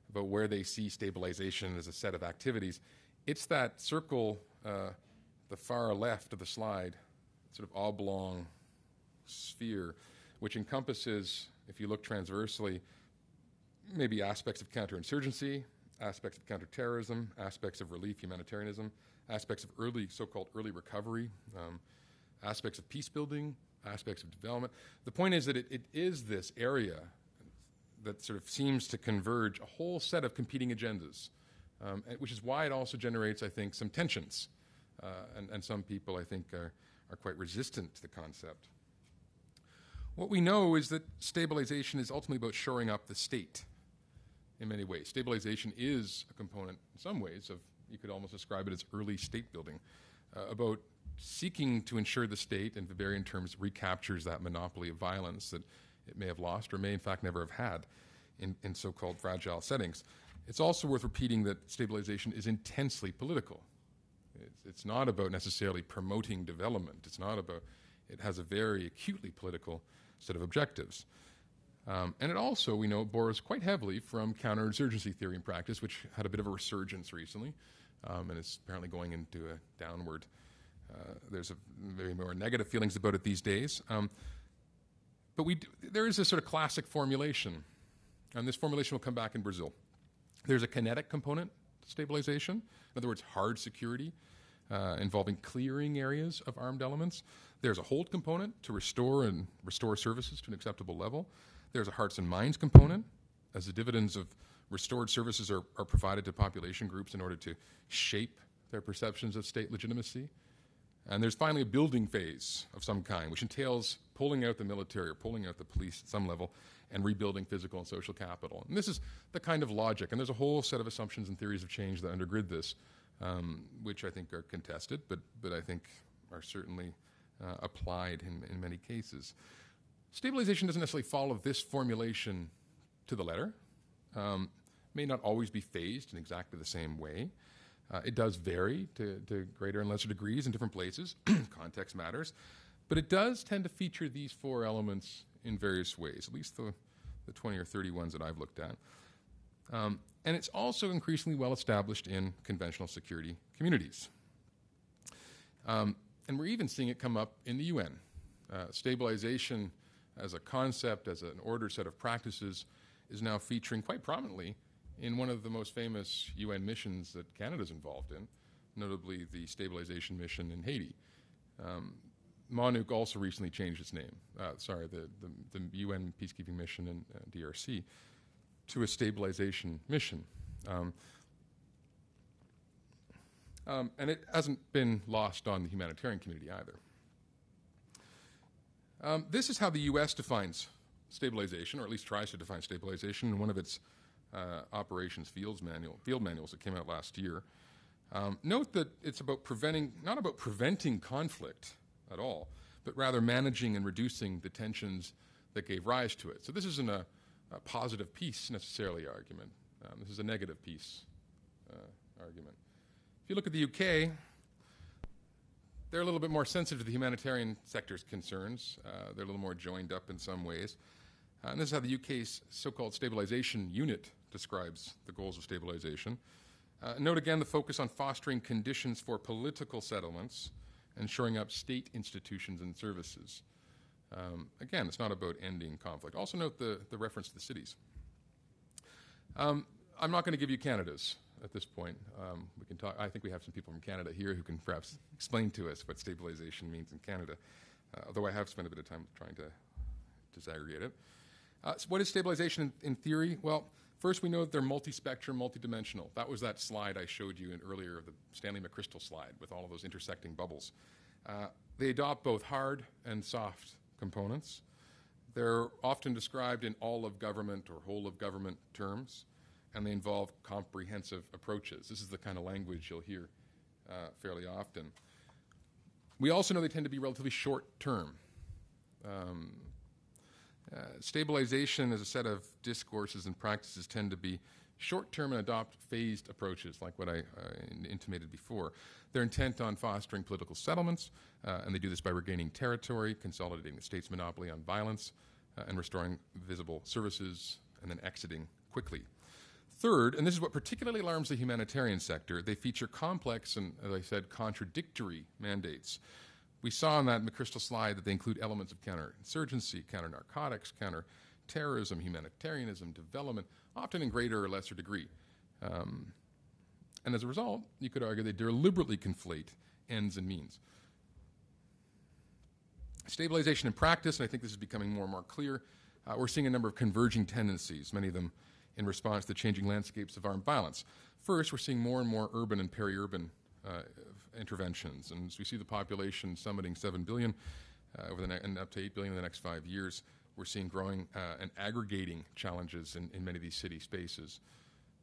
about where they see stabilization as a set of activities. It's that circle, the far left of the slide, sort of oblong sphere, which encompasses, if you look transversely, maybe aspects of counterinsurgency, aspects of counterterrorism, aspects of relief humanitarianism, aspects of so-called early recovery, aspects of peace building, aspects of development. The point is that it is this area that sort of seems to converge a whole set of competing agendas, which is why it also generates, I think, some tensions. And some people, I think, are quite resistant to the concept. What we know is that stabilization is ultimately about shoring up the state in many ways. Stabilization is a component, in some ways, of, you could almost describe it as early state building, about seeking to ensure the state, in Bavarian terms, recaptures that monopoly of violence that it may have lost or may, in fact, never have had in so-called fragile settings. It's also worth repeating that stabilization is intensely political. It's not about necessarily promoting development. It's not about, it has a very acutely political set of objectives. And it also, we know, borrows quite heavily from counterinsurgency theory and practice, which had a bit of a resurgence recently, and is apparently going into a downward. There's a very more negative feelings about it these days. But there is a sort of classic formulation, and this formulation will come back in Brazil. There's a kinetic component to stabilization, in other words, hard security, involving clearing areas of armed elements. There's a hold component to restore services to an acceptable level. There's a hearts and minds component, as the dividends of restored services are provided to population groups in order to shape their perceptions of state legitimacy. And there's finally a building phase of some kind, which entails pulling out the military or pulling out the police at some level and rebuilding physical and social capital. And this is the kind of logic, and there's a whole set of assumptions and theories of change that undergird this, which I think are contested, but I think are certainly applied in many cases. Stabilization doesn't necessarily follow this formulation to the letter. May not always be phased in exactly the same way. It does vary to greater and lesser degrees in different places. Context matters. But it does tend to feature these four elements in various ways, at least the 20 or 30 ones that I've looked at. And it's also increasingly well established in conventional security communities. And we're even seeing it come up in the UN. Stabilization as a concept, as an ordered set of practices, is now featuring quite prominently in one of the most famous UN missions that Canada's involved in, notably the stabilization mission in Haiti. MONUC also recently changed its name, the UN peacekeeping mission in DRC, to a stabilization mission. And it hasn't been lost on the humanitarian community either. This is how the U.S. defines stabilization, or at least tries to define stabilization in one of its operations field manuals that came out last year. Note that it's about not about preventing conflict at all, but rather managing and reducing the tensions that gave rise to it. So this isn't a positive peace necessarily argument. This is a negative peace argument. If you look at the UK, they're a little bit more sensitive to the humanitarian sector's concerns. They're a little more joined up in some ways. And this is how the UK's so-called stabilization unit describes the goals of stabilization. Note again the focus on fostering conditions for political settlements and shoring up state institutions and services. Again, it's not about ending conflict. Also note the reference to the cities. I'm not going to give you Canada's at this point. We can talk. I think we have some people from Canada here who can perhaps explain to us what stabilization means in Canada, although I have spent a bit of time trying to disaggregate it. So what is stabilization in theory? Well, first we know that they're multi-spectrum, multi-dimensional. That was that slide I showed you earlier, the Stanley McChrystal slide with all of those intersecting bubbles. They adopt both hard and soft components. They're often described in all of government or whole of government terms, and they involve comprehensive approaches. This is the kind of language you'll hear fairly often. We also know they tend to be relatively short-term. Stabilization as a set of discourses and practices tend to be short-term and adopt phased approaches, like what I intimated before. They're intent on fostering political settlements, and they do this by regaining territory, consolidating the state's monopoly on violence, and restoring visible services, and then exiting quickly. Third, and this is what particularly alarms the humanitarian sector, they feature complex and, as I said, contradictory mandates. We saw on that McChrystal slide that they include elements of counterinsurgency, counter-narcotics, counter-terrorism, humanitarianism, development, often in greater or lesser degree. And as a result, you could argue they deliberately conflate ends and means. Stabilization in practice, and I think this is becoming more and more clear, we're seeing a number of converging tendencies, many of them in response to the changing landscapes of armed violence. First, we're seeing more and more urban and peri-urban interventions. And as we see the population summiting 7 billion and up to 8 billion in the next 5 years, we're seeing growing and aggregating challenges in many of these city spaces.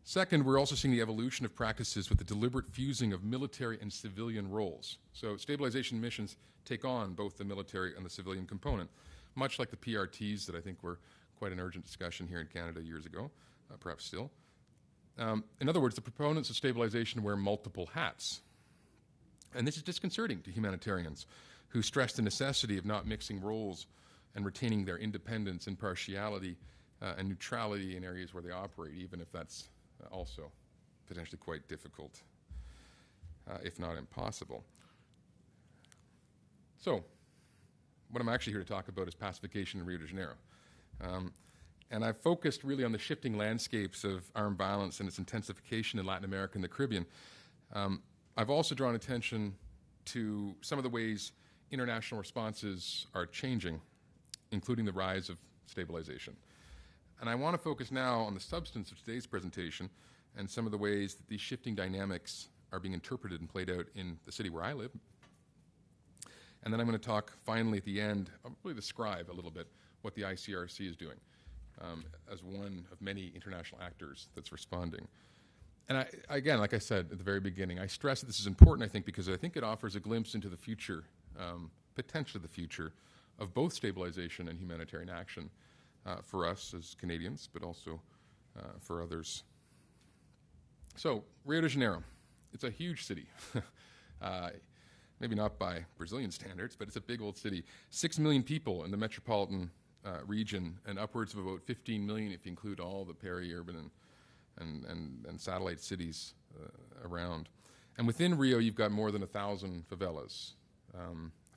Second, we're also seeing the evolution of practices with the deliberate fusing of military and civilian roles. So stabilization missions take on both the military and the civilian component, much like the PRTs that I think were quite an urgent discussion here in Canada years ago, perhaps still. In other words, the proponents of stabilization wear multiple hats. And this is disconcerting to humanitarians who stress the necessity of not mixing roles and retaining their independence, impartiality, and neutrality in areas where they operate, even if that's also potentially quite difficult, if not impossible. So, what I'm actually here to talk about is pacification in Rio de Janeiro. And I've focused really on the shifting landscapes of armed violence and its intensification in Latin America and the Caribbean. I've also drawn attention to some of the ways international responses are changing, including the rise of stabilization. And I want to focus now on the substance of today's presentation and some of the ways that these shifting dynamics are being interpreted and played out in the city where I live. And then I'm going to talk finally at the end, I'll really describe a little bit what the ICRC is doing as one of many international actors that's responding. And again, like I said at the very beginning, I stress that this is important, I think, because I think it offers a glimpse into the future, potentially the future, of both stabilization and humanitarian action for us as Canadians, but also for others. So, Rio de Janeiro, it's a huge city. Maybe not by Brazilian standards, but it's a big old city. 6 million people in the metropolitan region, and upwards of about 15 million if you include all the peri-urban and satellite cities around. And within Rio, you've got more than 1,000 favelas.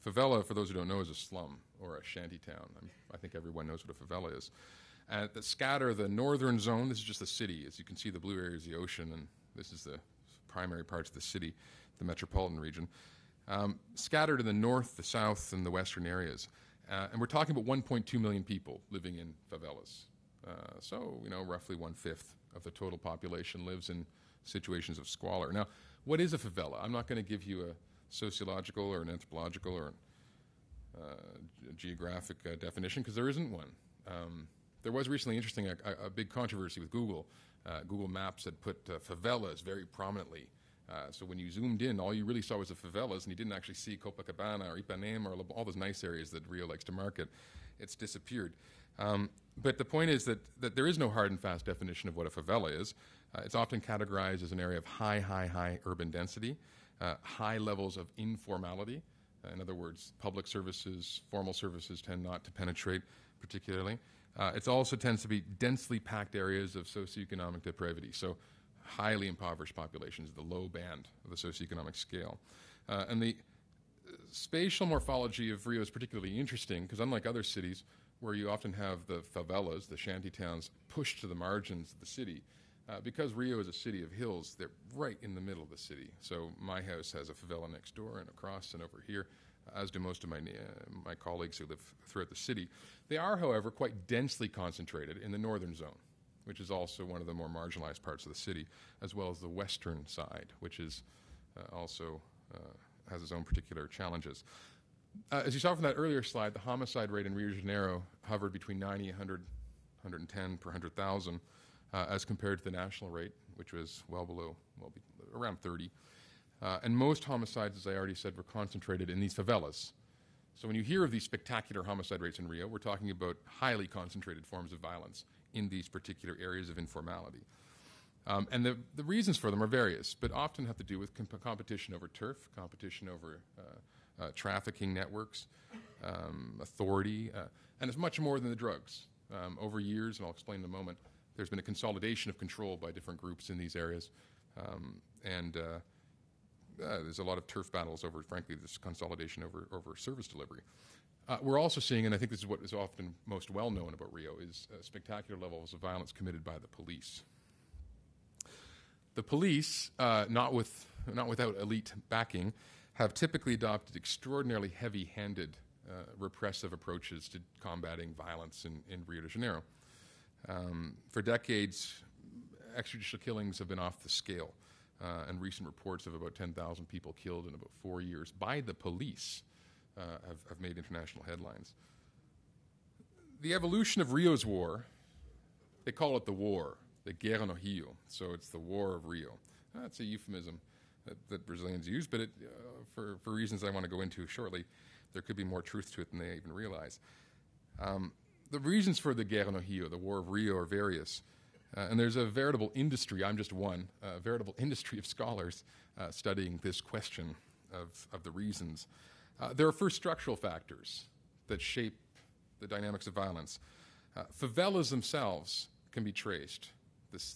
Favela, for those who don't know, is a slum or a shanty-town. I think everyone knows what a favela is. That scatter the northern zone, this is just the city. As you can see, the blue area is the ocean, and this is the primary parts of the city, the metropolitan region. Scattered in the north, the south, and the western areas. And we're talking about 1.2 million people living in favelas. So, roughly 1/5 of the total population lives in situations of squalor. Now, what is a favela? I'm not going to give you a sociological or an anthropological or a geographic definition, because there isn't one. There was recently, a big controversy with Google. Google Maps had put favelas very prominently So when you zoomed in, all you really saw was the favelas, and you didn't actually see Copacabana or Ipanema or all those nice areas that Rio likes to market. It's disappeared. But the point is that there is no hard and fast definition of what a favela is. It's often categorized as an area of high urban density, high levels of informality. In other words, public services, formal services tend not to penetrate particularly. It also tends to be densely packed areas of socioeconomic depravity, so highly impoverished populations, the low band of the socioeconomic scale. And the spatial morphology of Rio is particularly interesting because unlike other cities where you often have the favelas, the shanty-towns, pushed to the margins of the city, because Rio is a city of hills, they're right in the middle of the city. So my house has a favela next door and across and over here, as do most of my colleagues who live throughout the city. They are, however, quite densely concentrated in the northern zone, which is also one of the more marginalized parts of the city, as well as the western side, which is also has its own particular challenges. As you saw from that earlier slide, the homicide rate in Rio de Janeiro hovered between 90 and 110 per 100,000, as compared to the national rate, which was around 30. And most homicides, as I already said, were concentrated in these favelas. So when you hear of these spectacular homicide rates in Rio, we're talking about highly concentrated forms of violence in these particular areas of informality. And the reasons for them are various, but often have to do with competition over turf, competition over trafficking networks, authority, and it's much more than the drugs. Over years, and I'll explain in a moment, there's been a consolidation of control by different groups in these areas, and there's a lot of turf battles over, frankly, this consolidation over service delivery. We're also seeing, and I think this is what is often most well known about Rio, is spectacular levels of violence committed by the police. The police, not without elite backing, have typically adopted extraordinarily heavy-handed repressive approaches to combating violence in Rio de Janeiro. For decades, extrajudicial killings have been off the scale, and recent reports of about 10,000 people killed in about 4 years by the police have made international headlines. The evolution of Rio's war, they call it the war, the Guerra no Rio, so it's the War of Rio. That's a euphemism that Brazilians use, but for reasons I want to go into shortly, there could be more truth to it than they even realize. The reasons for the Guerra no Rio, the War of Rio, are various. And there's a veritable industry, I'm just one, a veritable industry of scholars studying this question of the reasons. There are first structural factors that shape the dynamics of violence. Favelas themselves can be traced,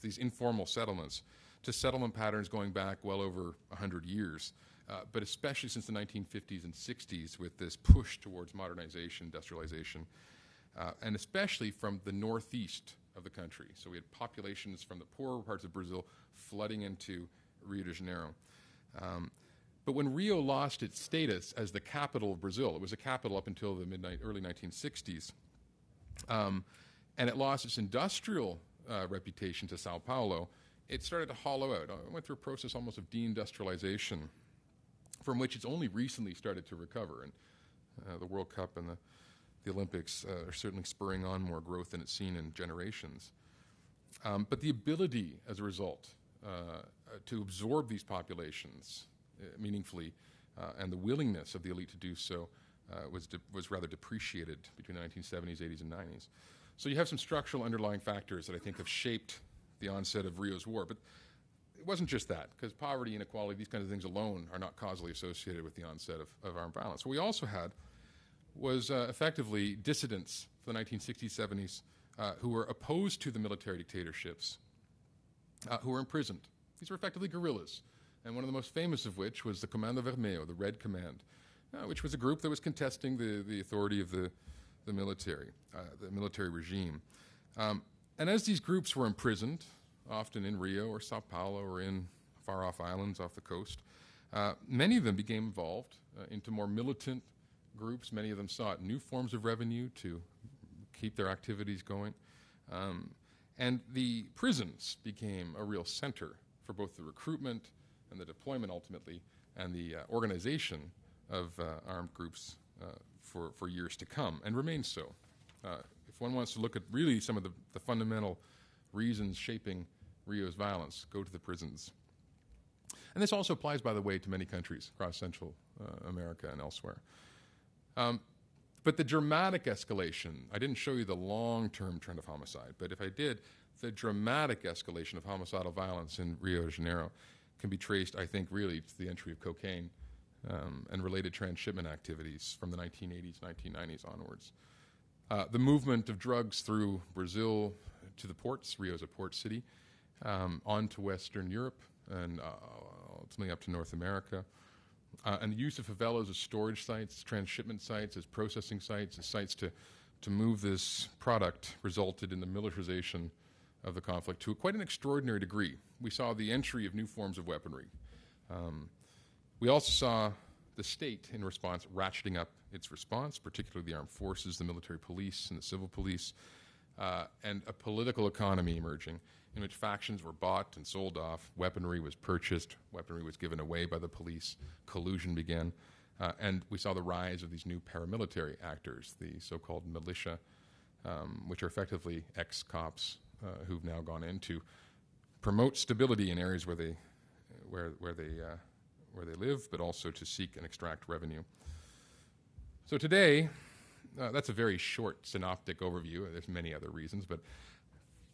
these informal settlements, to settlement patterns going back well over 100 years, but especially since the 1950s and 60s with this push towards modernization, industrialization, and especially from the northeast of the country. So we had populations from the poorer parts of Brazil flooding into Rio de Janeiro. But when Rio lost its status as the capital of Brazil, it was a capital up until the early 1960s, and it lost its industrial reputation to Sao Paulo, it started to hollow out. It went through a process almost of deindustrialization, from which it's only recently started to recover. And the World Cup and the Olympics are certainly spurring on more growth than it's seen in generations. But the ability, as a result, to absorb these populations meaningfully, and the willingness of the elite to do so was rather depreciated between the 1970s, 80s, and 90s. So you have some structural underlying factors that I think have shaped the onset of Rio's war. But it wasn't just that, because poverty, inequality, these kinds of things alone are not causally associated with the onset of armed violence. What we also had was effectively dissidents from the 1960s, 70s who were opposed to the military dictatorships, who were imprisoned. These were effectively guerrillas, and one of the most famous of which was the Comando Vermelho, the Red Command, which was a group that was contesting the authority of the military regime. And as these groups were imprisoned, often in Rio or Sao Paulo or in far-off islands off the coast, many of them became involved into more militant groups. Many of them sought new forms of revenue to keep their activities going. And the prisons became a real center for both the recruitment and the deployment, ultimately, and the organization of armed groups for years to come, and remains so. If one wants to look at really some of the fundamental reasons shaping Rio's violence, go to the prisons. And And this also applies, by the way, to many countries across Central America and elsewhere. But the dramatic escalation, I didn't show you the long-term trend of homicide, but if I did, the dramatic escalation of homicidal violence in Rio de Janeiro can be traced, I think, really to the entry of cocaine and related transshipment activities from the 1980s, 1990s onwards. The movement of drugs through Brazil to the ports, Rio is a port city, on to Western Europe and ultimately up to North America. And the use of favelas as storage sites, transshipment sites, as processing sites, as sites to move this product resulted in the militarization of the conflict to quite an extraordinary degree. We saw the entry of new forms of weaponry. We also saw the state, in response, ratcheting up its response, particularly the armed forces, the military police, and the civil police, and a political economy emerging in which factions were bought and sold off, weaponry was purchased, weaponry was given away by the police, collusion began, and we saw the rise of these new paramilitary actors, the so-called militia, which are effectively ex-cops who've now gone in to promote stability in areas where they live, but also to seek and extract revenue. So today, that's a very short synoptic overview. There's many other reasons, but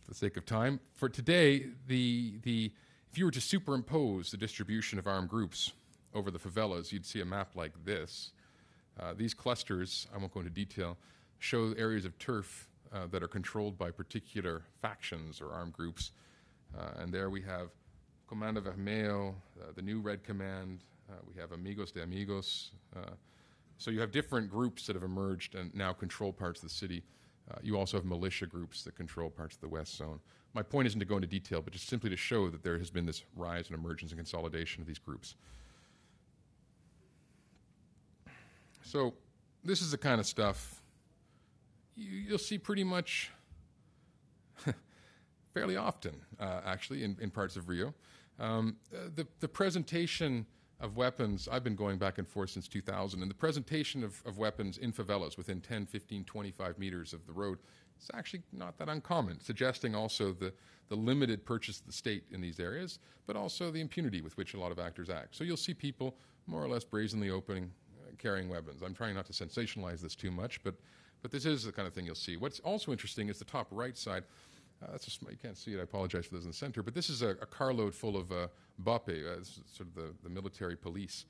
for the sake of time, for today, if you were to superimpose the distribution of armed groups over the favelas, you'd see a map like this. These clusters, I won't go into detail, show areas of turf that are controlled by particular factions or armed groups. And there we have Comando Vermelho, the new Red Command. We have Amigos de Amigos. So you have different groups that have emerged and now control parts of the city. You also have militia groups that control parts of the West Zone. My point isn't to go into detail, but just simply to show that there has been this rise and emergence and consolidation of these groups. So this is the kind of stuff you'll see pretty much fairly often, actually, in parts of Rio. The presentation of weapons, I've been going back and forth since 2000, and the presentation of weapons in favelas within 10, 15, 25 meters of the road is actually not that uncommon, suggesting also the limited purchase of the state in these areas, but also the impunity with which a lot of actors act. So you'll see people more or less brazenly carrying weapons. I'm trying not to sensationalize this too much, but this is the kind of thing you'll see. What's also interesting is the top right side. You can't see it, I apologize for those in the center, but this is a carload full of BOPE, sort of the military police,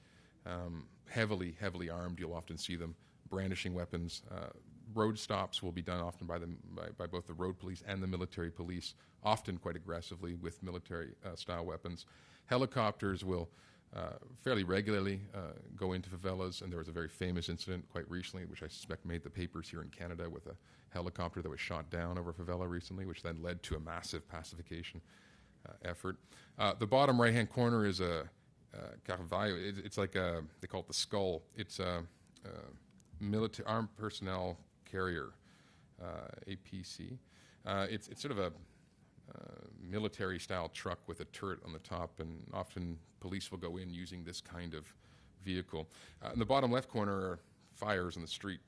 heavily armed. You'll often see them brandishing weapons. Road stops will be done often by both the road police and the military police, often quite aggressively with military-style weapons. Helicopters will fairly regularly go into favelas, and there was a very famous incident quite recently, which I suspect made the papers here in Canada, with a helicopter that was shot down over a favela recently, which then led to a massive pacification effort. The bottom right-hand corner is a Carvalho. It's like they call it the Skull. It's a military armed personnel carrier, APC. It's sort of a military-style truck with a turret on the top, and often police will go in using this kind of vehicle. In the bottom left corner are fires on the street.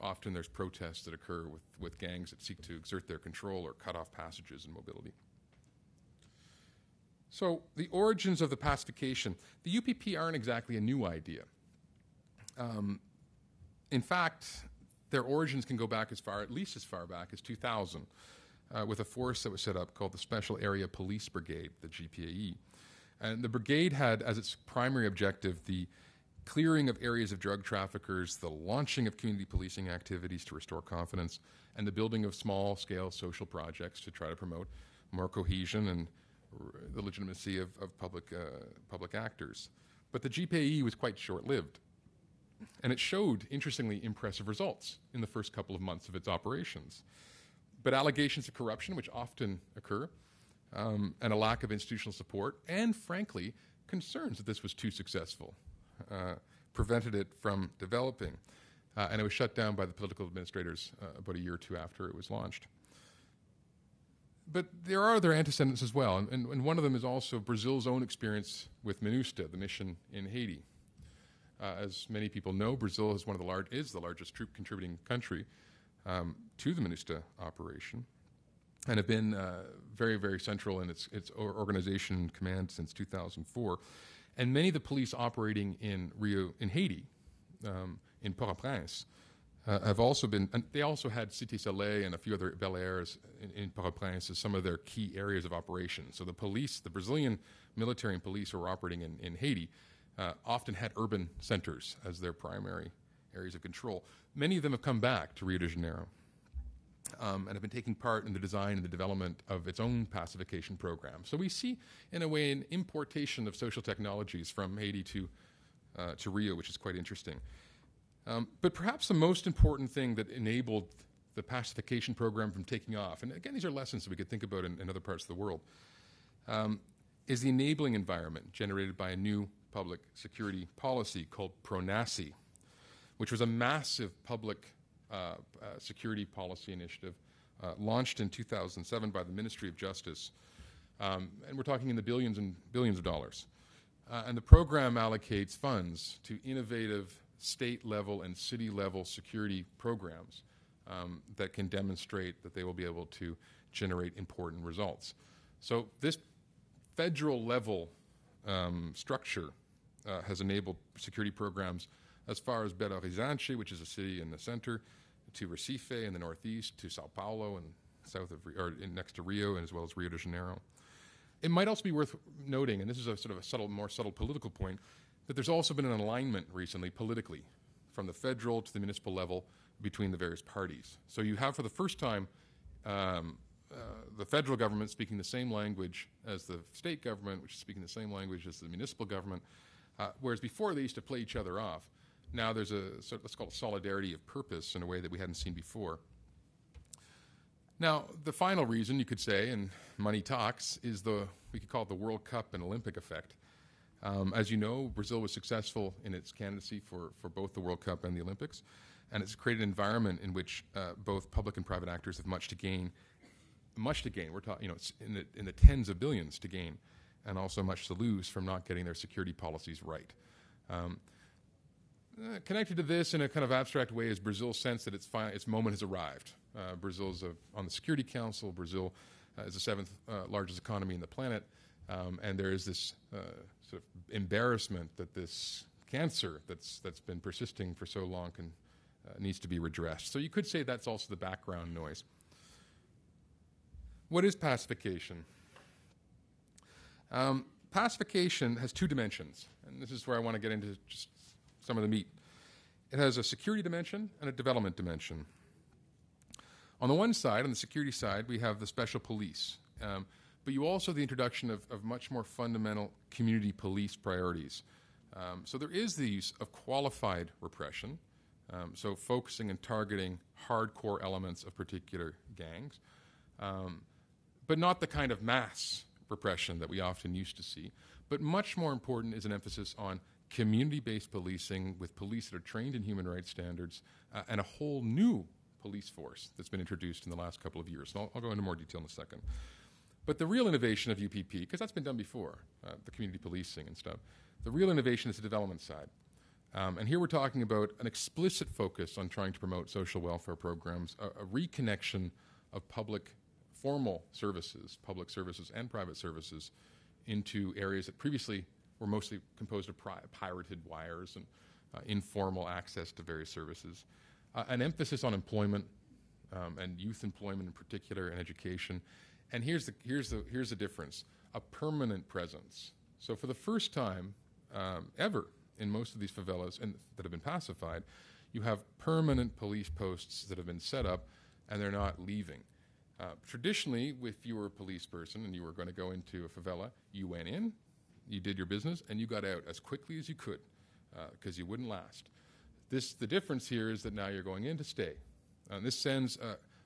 Often there's protests that occur with gangs that seek to exert their control or cut off passages and mobility. So the origins of the pacification. The UPP aren't exactly a new idea. In fact, their origins can go back at least as far back as 2000. With a force that was set up called the Special Area Police Brigade, the GPAE. And the brigade had as its primary objective the clearing of areas of drug traffickers, the launching of community policing activities to restore confidence, and the building of small-scale social projects to try to promote more cohesion and the legitimacy of public actors. But the GPAE was quite short-lived, and it showed, interestingly, impressive results in the first couple of months of its operations. But allegations of corruption, which often occur, and a lack of institutional support, and frankly, concerns that this was too successful, prevented it from developing. And it was shut down by the political administrators about a year or two after it was launched. But there are other antecedents as well, and one of them is also Brazil's own experience with MINUSTA, the mission in Haiti. As many people know, Brazil is the largest troop contributing country to the MINUSTA operation, and have been very, very central in its organization and command since 2004. And many of the police operating in Haiti, in Port-au-Prince, have also been, and they also had Cité Soleil and a few other Bel Airs in Port-au-Prince as some of their key areas of operation. So the police, the Brazilian military and police who were operating in Haiti, often had urban centers as their primary areas of control. Many of them have come back to Rio de Janeiro and have been taking part in the design and the development of its own pacification program. So we see, in a way, an importation of social technologies from Haiti to Rio, which is quite interesting. But perhaps the most important thing that enabled the pacification program from taking off, and again, these are lessons that we could think about in other parts of the world, is the enabling environment generated by a new public security policy called PRONASI, which was a massive public security policy initiative launched in 2007 by the Ministry of Justice. And we're talking in the billions and billions of dollars. And the program allocates funds to innovative state-level and city-level security programs that can demonstrate that they will be able to generate important results. So this federal-level structure has enabled security programs as far as Belo Horizonte, which is a city in the center, to Recife in the northeast, to Sao Paulo and south of, next to Rio, and as well as Rio de Janeiro. It might also be worth noting, and this is a sort of a more subtle political point, that there's also been an alignment recently politically from the federal to the municipal level between the various parties. So you have for the first time the federal government speaking the same language as the state government, which is speaking the same language as the municipal government, whereas before they used to play each other off. Now there's a sort of, let's call it solidarity of purpose in a way that we hadn't seen before. Now, the final reason you could say, and money talks, is we could call it the World Cup and Olympic effect. As you know, Brazil was successful in its candidacy for both the World Cup and the Olympics, and it's created an environment in which both public and private actors have much to gain. Much to gain. We're talking, it's in the tens of billions to gain, and also much to lose from not getting their security policies right. Connected to this in a kind of abstract way is Brazil's sense that its moment has arrived. Brazil's on the Security Council. Brazil is the seventh largest economy in the planet, and there is this sort of embarrassment that this cancer that's been persisting for so long needs to be redressed. So you could say that's also the background noise. What is pacification? Pacification has two dimensions, and this is where I want to get into just some of the meat. It has a security dimension and a development dimension. On the one side, on the security side, we have the special police, but you also have the introduction of much more fundamental community police priorities. So there is the use of qualified repression, so focusing and targeting hardcore elements of particular gangs, but not the kind of mass repression that we often used to see. But much more important is an emphasis on community-based policing with police that are trained in human rights standards and a whole new police force that's been introduced in the last couple of years. And I'll go into more detail in a second. But the real innovation of UPP, because that's been done before, the community policing and stuff, the real innovation is the development side. And here we're talking about an explicit focus on trying to promote social welfare programs, a reconnection of formal services, public services and private services, into areas that previously were mostly composed of pirated wires and informal access to various services. An emphasis on employment and youth employment in particular, and education. And here's the difference: a permanent presence. So for the first time ever in most of these favelas that have been pacified, you have permanent police posts that have been set up, and they're not leaving. Traditionally, if you were a police person and you were going to go into a favela, you went in, you did your business, and you got out as quickly as you could because you wouldn't last. The difference here is that now you're going in to stay. And this sends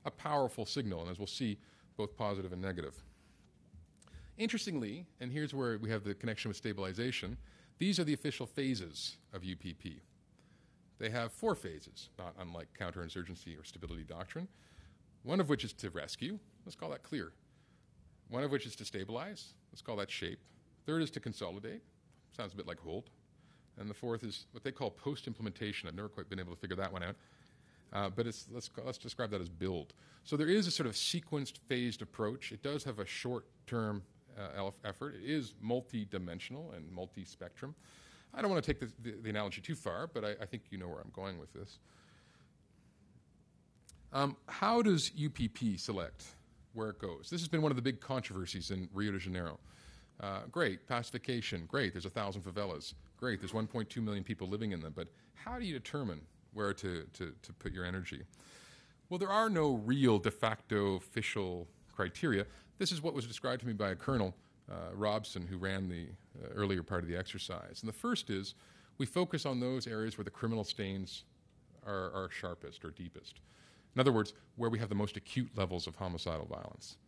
a powerful signal, and as we'll see, both positive and negative. Interestingly, and here's where we have the connection with stabilization, these are the official phases of UPP. They have 4 phases, not unlike counterinsurgency or stability doctrine, one of which is to rescue, let's call that clear. One of which is to stabilize, let's call that shape. Third is to consolidate, sounds a bit like hold. And the fourth is what they call post-implementation. I've never quite been able to figure that one out. But let's describe that as build. So there is a sort of sequenced, phased approach. It does have a short-term effort. It is multi-dimensional and multi-spectrum. I don't want to take the analogy too far, but I think you know where I'm going with this. How does UPP select where it goes? This has been one of the big controversies in Rio de Janeiro. Great, pacification, great, there's 1,000 favelas, great, there's 1.2 million people living in them, but how do you determine where to put your energy? Well, there are no real de facto official criteria. This is what was described to me by a colonel, Robson, who ran the earlier part of the exercise. And the first is we focus on those areas where the criminal stains are sharpest or deepest. In other words, where we have the most acute levels of homicidal violence,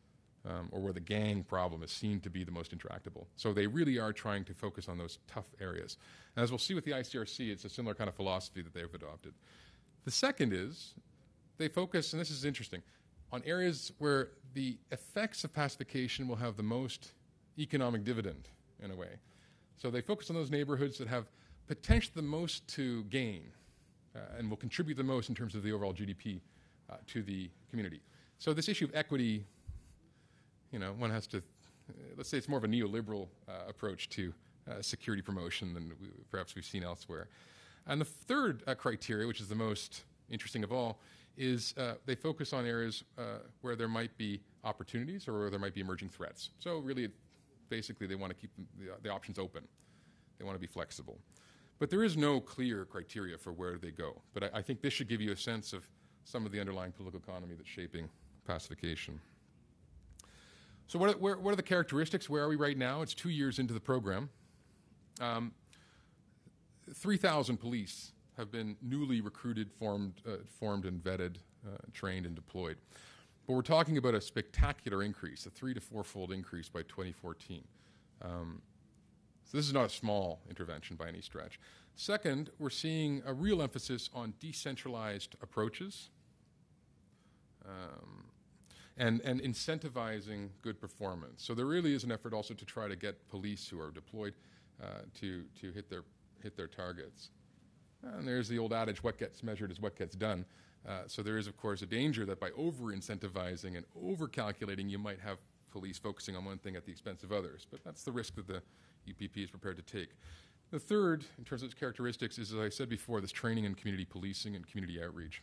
or where the gang problem is seen to be the most intractable. So they really are trying to focus on those tough areas. And as we'll see with the ICRC, it's a similar kind of philosophy that they've adopted. The second is they focus, and this is interesting, on areas where the effects of pacification will have the most economic dividend, in a way. So they focus on those neighborhoods that have potentially the most to gain and will contribute the most in terms of the overall GDP to the community. So this issue of equity, one has to, let's say it's more of a neoliberal approach to security promotion than perhaps we've seen elsewhere. And the third criteria, which is the most interesting of all, is they focus on areas where there might be opportunities or where there might be emerging threats. So really, basically, they want to keep the options open. They want to be flexible. But there is no clear criteria for where they go. But I think this should give you a sense of some of the underlying political economy that's shaping pacification. So what are the characteristics? Where are we right now? It's 2 years into the program. 3,000 police have been newly recruited, formed and vetted, trained and deployed. But we're talking about a spectacular increase, a 3- to 4-fold increase by 2014. So this is not a small intervention by any stretch. Second, we're seeing a real emphasis on decentralized approaches and incentivizing good performance. So there really is an effort also to try to get police who are deployed to hit their targets. And there's the old adage, what gets measured is what gets done. So there is, of course, a danger that by over-incentivizing and over-calculating, you might have police focusing on one thing at the expense of others. But that's the risk that the UPP is prepared to take. The third, in terms of its characteristics, is, as I said before, this training in community policing and community outreach.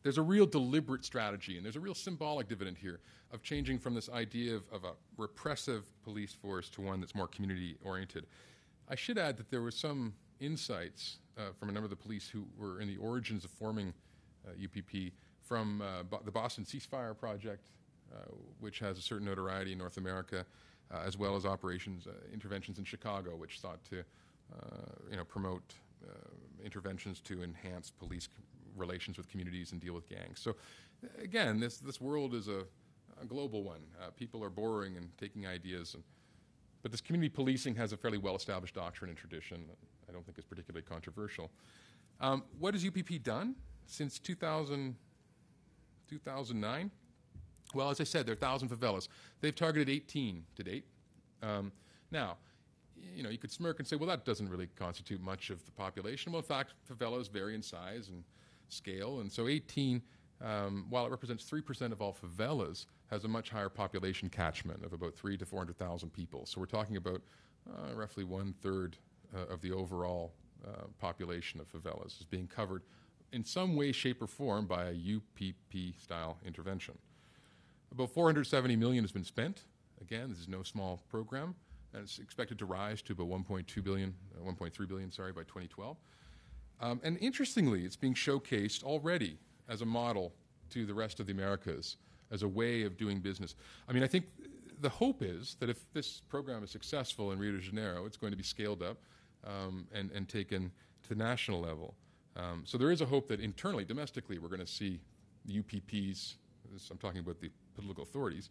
There's a real deliberate strategy, and there's a real symbolic dividend here of changing from this idea of a repressive police force to one that's more community-oriented. I should add that there were some insights from a number of the police who were in the origins of forming UPP from the Boston Ceasefire Project, which has a certain notoriety in North America, as well as interventions in Chicago, which sought to promote interventions to enhance police relations with communities and deal with gangs. So again, this world is a global one. People are borrowing and taking ideas, but this community policing has a fairly well-established doctrine and tradition that I don't think is particularly controversial. What has UPP done since 2009? Well, as I said, there are 1,000 favelas. They've targeted 18 to date. Now, you could smirk and say, well, that doesn't really constitute much of the population. Well, in fact, favelas vary in size and scale, and so 18, while it represents 3% of all favelas, has a much higher population catchment of about 300,000 to 400,000 people. So we're talking about roughly 1/3 of the overall population of favelas is being covered in some way, shape, or form by a UPP-style intervention. About $470 million has been spent. Again, this is no small program, and it's expected to rise to about $1.3 billion by 2012. And interestingly, it's being showcased already as a model to the rest of the Americas, as a way of doing business. I mean, I think the hope is that if this program is successful in Rio de Janeiro, it's going to be scaled up and taken to the national level. So there is a hope that internally, domestically, we're going to see the UPPs, I'm talking about the political authorities,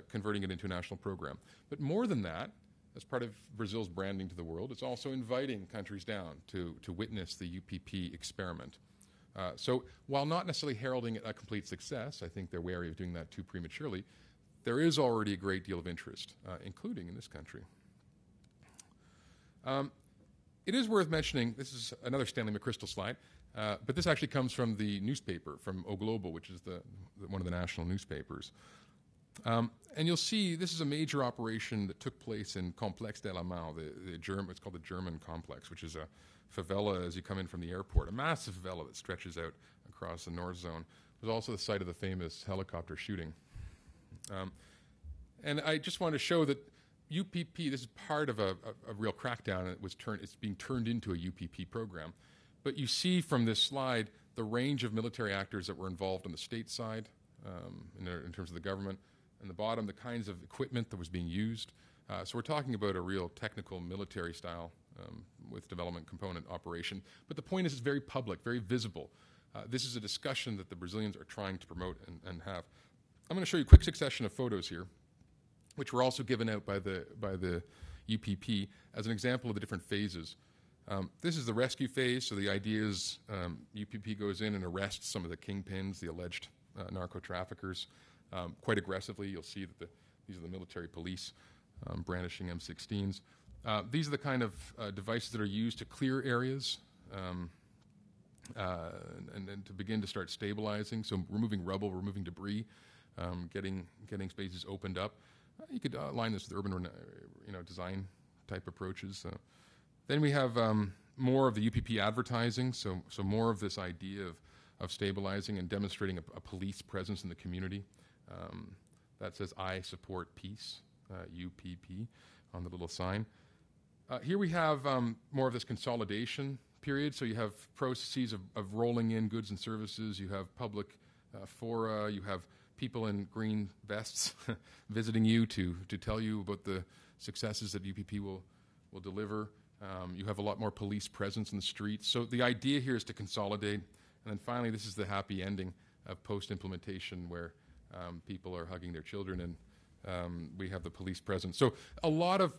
converting it into a national program. But more than that, as part of Brazil's branding to the world, it's also inviting countries down to witness the UPP experiment. So while not necessarily heralding a complete success, I think they're wary of doing that too prematurely, there is already a great deal of interest, including in this country. It is worth mentioning, this is another Stanley McChrystal slide, but this actually comes from the newspaper, from O Globo, which is one of the national newspapers. And you'll see this is a major operation that took place in Complexe de la Mau, it's called the German complex, which is a favela as you come in from the airport, a massive favela that stretches out across the north zone. It was also the site of the famous helicopter shooting. And I just want to show that UPP, this is part of a real crackdown, and it's being turned into a UPP program. But you see from this slide the range of military actors that were involved on the state side in terms of the government, and the bottom, the kinds of equipment that was being used. So we're talking about a real technical military style with development component operation. But the point is it's very public, very visible. This is a discussion that the Brazilians are trying to promote and have. I'm going to show you a quick succession of photos here, which were also given out by the UPP as an example of the different phases. This is the rescue phase, so the idea is UPP goes in and arrests some of the kingpins, the alleged narco-traffickers, quite aggressively. You'll see that these are the military police brandishing M16s. These are the kind of devices that are used to clear areas and to begin to start stabilizing, so removing rubble, removing debris, getting spaces opened up. You could align this with urban design type approaches. Then we have more of the UPP advertising, so more of this idea of stabilizing and demonstrating a police presence in the community. That says, I support peace, UPP, on the little sign. Here we have more of this consolidation period, so you have processes of rolling in goods and services, you have public fora, you have people in green vests visiting you to tell you about the successes that UPP will deliver. You have a lot more police presence in the streets. So the idea here is to consolidate. And then finally, this is the happy ending of post-implementation where people are hugging their children and we have the police presence. So a lot of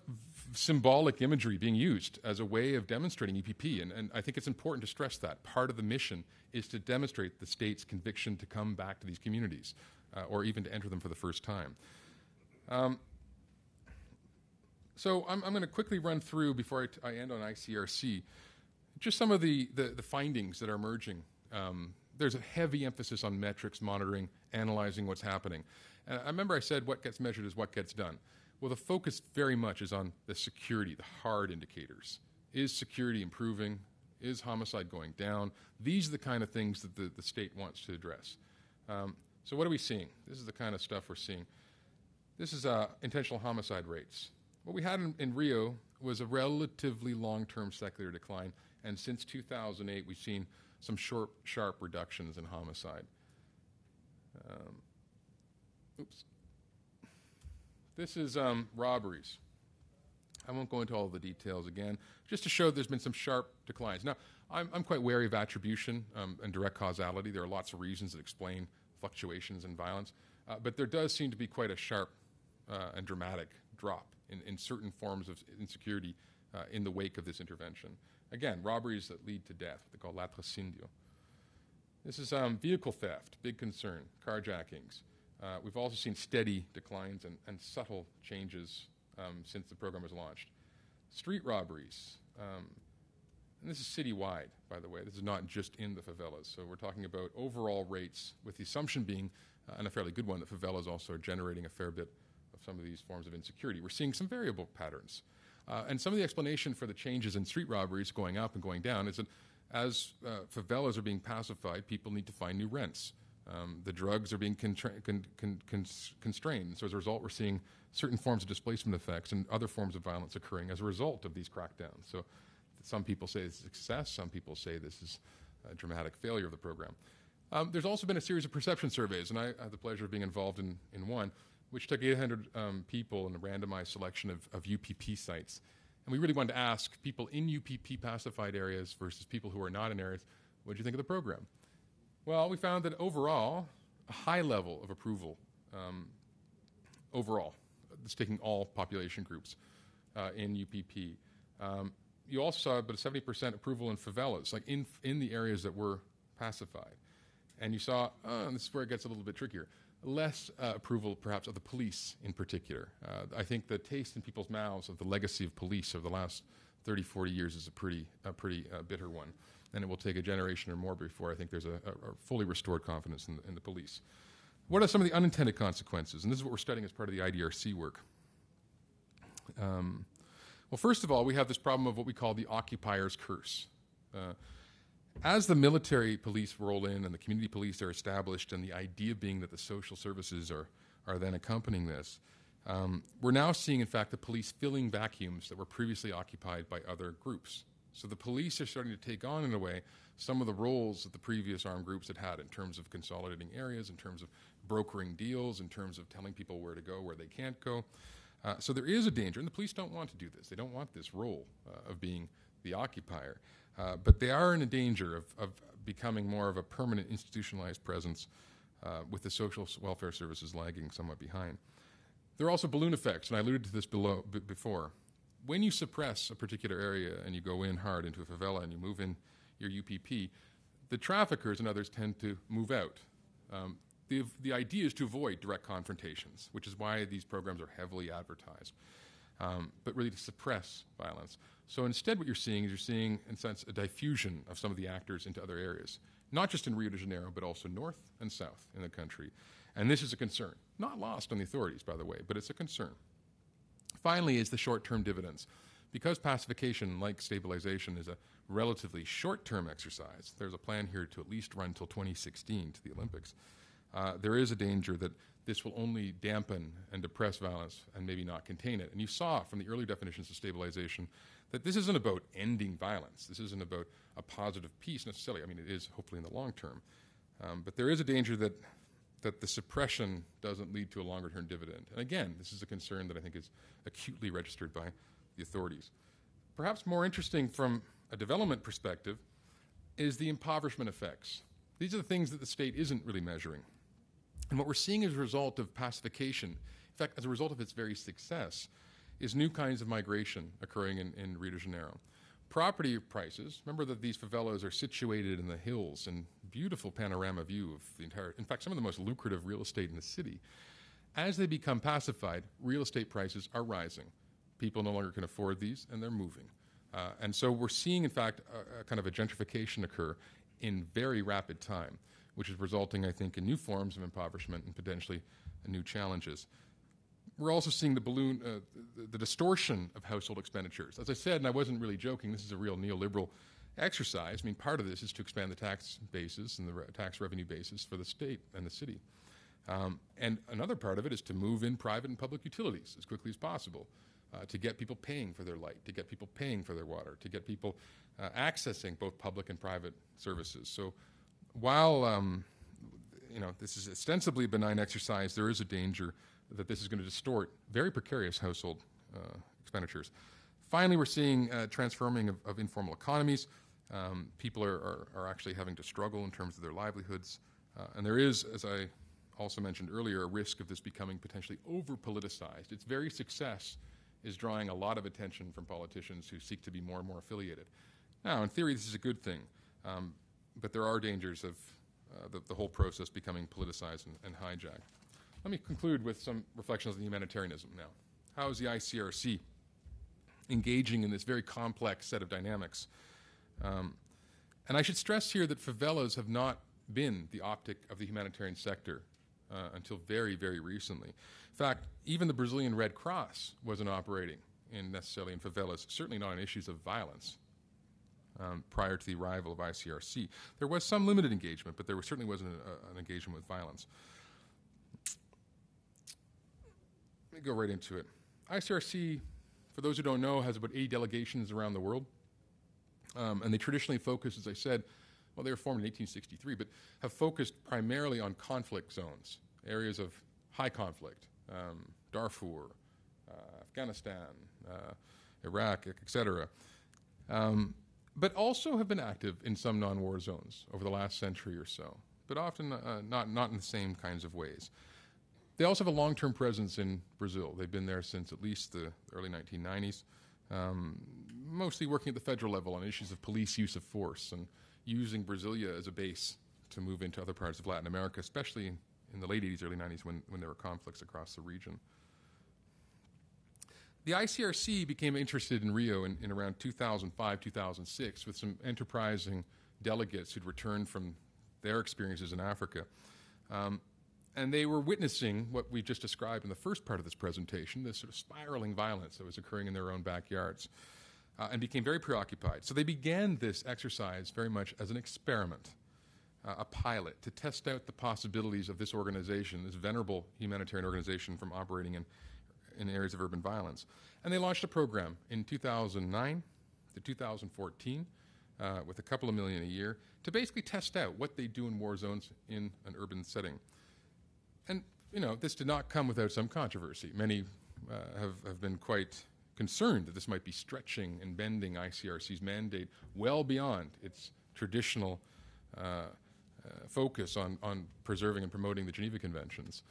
symbolic imagery being used as a way of demonstrating UPP. And I think it's important to stress that. Part of the mission is to demonstrate the state's conviction to come back to these communities or even to enter them for the first time. So I'm going to quickly run through, before I end on ICRC, just some of the findings that are emerging. There's a heavy emphasis on metrics, monitoring, analyzing what's happening. And I remember I said what gets measured is what gets done. Well, the focus very much is on the security, the hard indicators. Is security improving? Is homicide going down? These are the kind of things that the state wants to address. So what are we seeing? This is the kind of stuff we're seeing. This is intentional homicide rates. What we had in Rio was a relatively long-term secular decline, and since 2008 we've seen some sharp reductions in homicide. This is robberies. I won't go into all the details again, just to show there's been some sharp declines. Now, I'm quite wary of attribution and direct causality. There are lots of reasons that explain fluctuations in violence, but there does seem to be quite a sharp and dramatic drop in certain forms of insecurity in the wake of this intervention. Again, robberies that lead to death, they call latricidio. This is vehicle theft, big concern, carjackings. We've also seen steady declines and subtle changes since the program was launched. Street robberies, and this is citywide, by the way. This is not just in the favelas. So we're talking about overall rates, with the assumption being, and a fairly good one, that favelas also are generating a fair bit of some of these forms of insecurity. We're seeing some variable patterns. And some of the explanation for the changes in street robberies going up and going down is that as favelas are being pacified, people need to find new rents. The drugs are being constrained. So as a result, we're seeing certain forms of displacement effects and other forms of violence occurring as a result of these crackdowns. So some people say it's a success. Some people say this is a dramatic failure of the program. There's also been a series of perception surveys, and I had the pleasure of being involved in one, which took 800 people in a randomized selection of UPP sites. And we really wanted to ask people in UPP pacified areas versus people who are not in areas, what do you think of the program? Well, we found that overall, a high level of approval overall, it's taking all population groups in UPP. You also saw about a 70% approval in favelas, like in the areas that were pacified. And you saw, and this is where it gets a little bit trickier, less approval perhaps of the police in particular. I think the taste in people's mouths of the legacy of police over the last 30, 40 years is a pretty bitter one. And it will take a generation or more before I think there's a fully restored confidence in the police. What are some of the unintended consequences? And this is what we're studying as part of the IDRC work. Well, first of all, we have this problem of what we call the occupier's curse. As the military police roll in and the community police are established, and the idea being that the social services are then accompanying this, we're now seeing, in fact, the police filling vacuums that were previously occupied by other groups. So the police are starting to take on, in a way, some of the roles that the previous armed groups had in terms of consolidating areas, in terms of brokering deals, in terms of telling people where to go, where they can't go. So there is a danger, and the police don't want to do this. They don't want this role of being the occupier. But they are in a danger of becoming more of a permanent institutionalized presence with the social welfare services lagging somewhat behind. There are also balloon effects, and I alluded to this before. When you suppress a particular area and you go in hard into a favela and you move in your UPP, the traffickers and others tend to move out. The idea is to avoid direct confrontations, which is why these programs are heavily advertised, but really to suppress violence. So instead what you're seeing, in a sense, a diffusion of some of the actors into other areas, not just in Rio de Janeiro, but also north and south in the country. And this is a concern. Not lost on the authorities, by the way, but it's a concern. Finally is the short-term dividends. Because pacification, like stabilization, is a relatively short-term exercise, there's a plan here to at least run until 2016 to the Olympics. There is a danger that this will only dampen and depress violence and maybe not contain it. And you saw from the earlier definitions of stabilization that this isn't about ending violence. This isn't about a positive peace necessarily. I mean, it is hopefully in the long term. But there is a danger that the suppression doesn't lead to a longer-term dividend. And again, this is a concern that I think is acutely registered by the authorities. Perhaps more interesting from a development perspective is the impoverishment effects. These are the things that the state isn't really measuring. And what we're seeing as a result of pacification, in fact, as a result of its very success, is new kinds of migration occurring in Rio de Janeiro. Property prices, remember that these favelas are situated in the hills and beautiful panorama view of the entire, in fact, some of the most lucrative real estate in the city. As they become pacified, real estate prices are rising. People no longer can afford these, and they're moving. And so we're seeing, in fact, a kind of a gentrification occur in very rapid time, which is resulting, I think, in new forms of impoverishment and potentially new challenges. We're also seeing the distortion of household expenditures. As I said, and I wasn't really joking, this is a real neoliberal exercise. I mean, part of this is to expand the tax basis and the tax revenue basis for the state and the city. And another part of it is to move in private and public utilities as quickly as possible, to get people paying for their light, to get people paying for their water, to get people accessing both public and private services. So while this is ostensibly a benign exercise, there is a danger that this is going to distort very precarious household expenditures. Finally, we're seeing transforming of informal economies. People are actually having to struggle in terms of their livelihoods. And there is, as I also mentioned earlier, a risk of this becoming potentially over-politicized. Its very success is drawing a lot of attention from politicians who seek to be more and more affiliated. Now, in theory, this is a good thing, but there are dangers of the whole process becoming politicized and hijacked. Let me conclude with some reflections on humanitarianism now. How is the ICRC engaging in this very complex set of dynamics? And I should stress here that favelas have not been the optic of the humanitarian sector until very, very recently. In fact, even the Brazilian Red Cross wasn't operating necessarily in favelas, certainly not on issues of violence prior to the arrival of ICRC. There was some limited engagement, but there certainly wasn't an engagement with violence. Let me go right into it. ICRC, for those who don't know, has about 80 delegations around the world. And they traditionally focus, as I said, well, they were formed in 1863, but have focused primarily on conflict zones, areas of high conflict, Darfur, Afghanistan, Iraq, etc. But also have been active in some non-war zones over the last century or so, but often not in the same kinds of ways. They also have a long-term presence in Brazil. They've been there since at least the early 1990s, mostly working at the federal level on issues of police use of force and using Brasilia as a base to move into other parts of Latin America, especially in the late 80s, early 90s when there were conflicts across the region. The ICRC became interested in Rio in around 2005, 2006 with some enterprising delegates who'd returned from their experiences in Africa. And they were witnessing what we just described in the first part of this presentation, this sort of spiraling violence that was occurring in their own backyards, and became very preoccupied. So they began this exercise very much as an experiment, a pilot, to test out the possibilities of this organization, this venerable humanitarian organization, from operating in areas of urban violence. And they launched a program in 2009 to 2014 with a couple of million a year to basically test out what they do in war zones in an urban setting. And, you know, this did not come without some controversy. Many have been quite concerned that this might be stretching and bending ICRC's mandate well beyond its traditional focus on preserving and promoting the Geneva Conventions.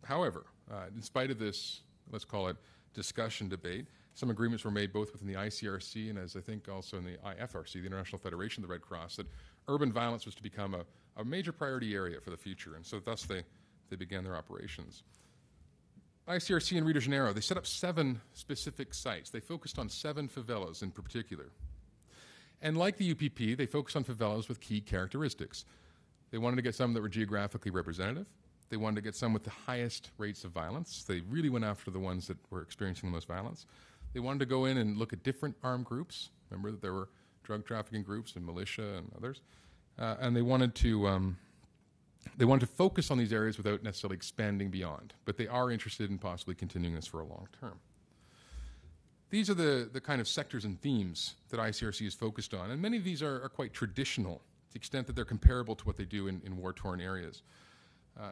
However, in spite of this, let's call it discussion debate, some agreements were made both within the ICRC and, as I think, also in the IFRC, the International Federation of the Red Cross, that urban violence was to become a major priority area for the future, and so thus they began their operations. ICRC in Rio de Janeiro, they set up 7 specific sites. They focused on 7 favelas in particular. And like the UPP, they focused on favelas with key characteristics. They wanted to get some that were geographically representative. They wanted to get some with the highest rates of violence. They really went after the ones that were experiencing the most violence. They wanted to go in and look at different armed groups. Remember that there were drug trafficking groups and militia and others. And they wanted to focus on these areas without necessarily expanding beyond. But they are interested in possibly continuing this for a long term. These are the kind of sectors and themes that ICRC is focused on. And many of these are quite traditional to the extent that they're comparable to what they do in war-torn areas.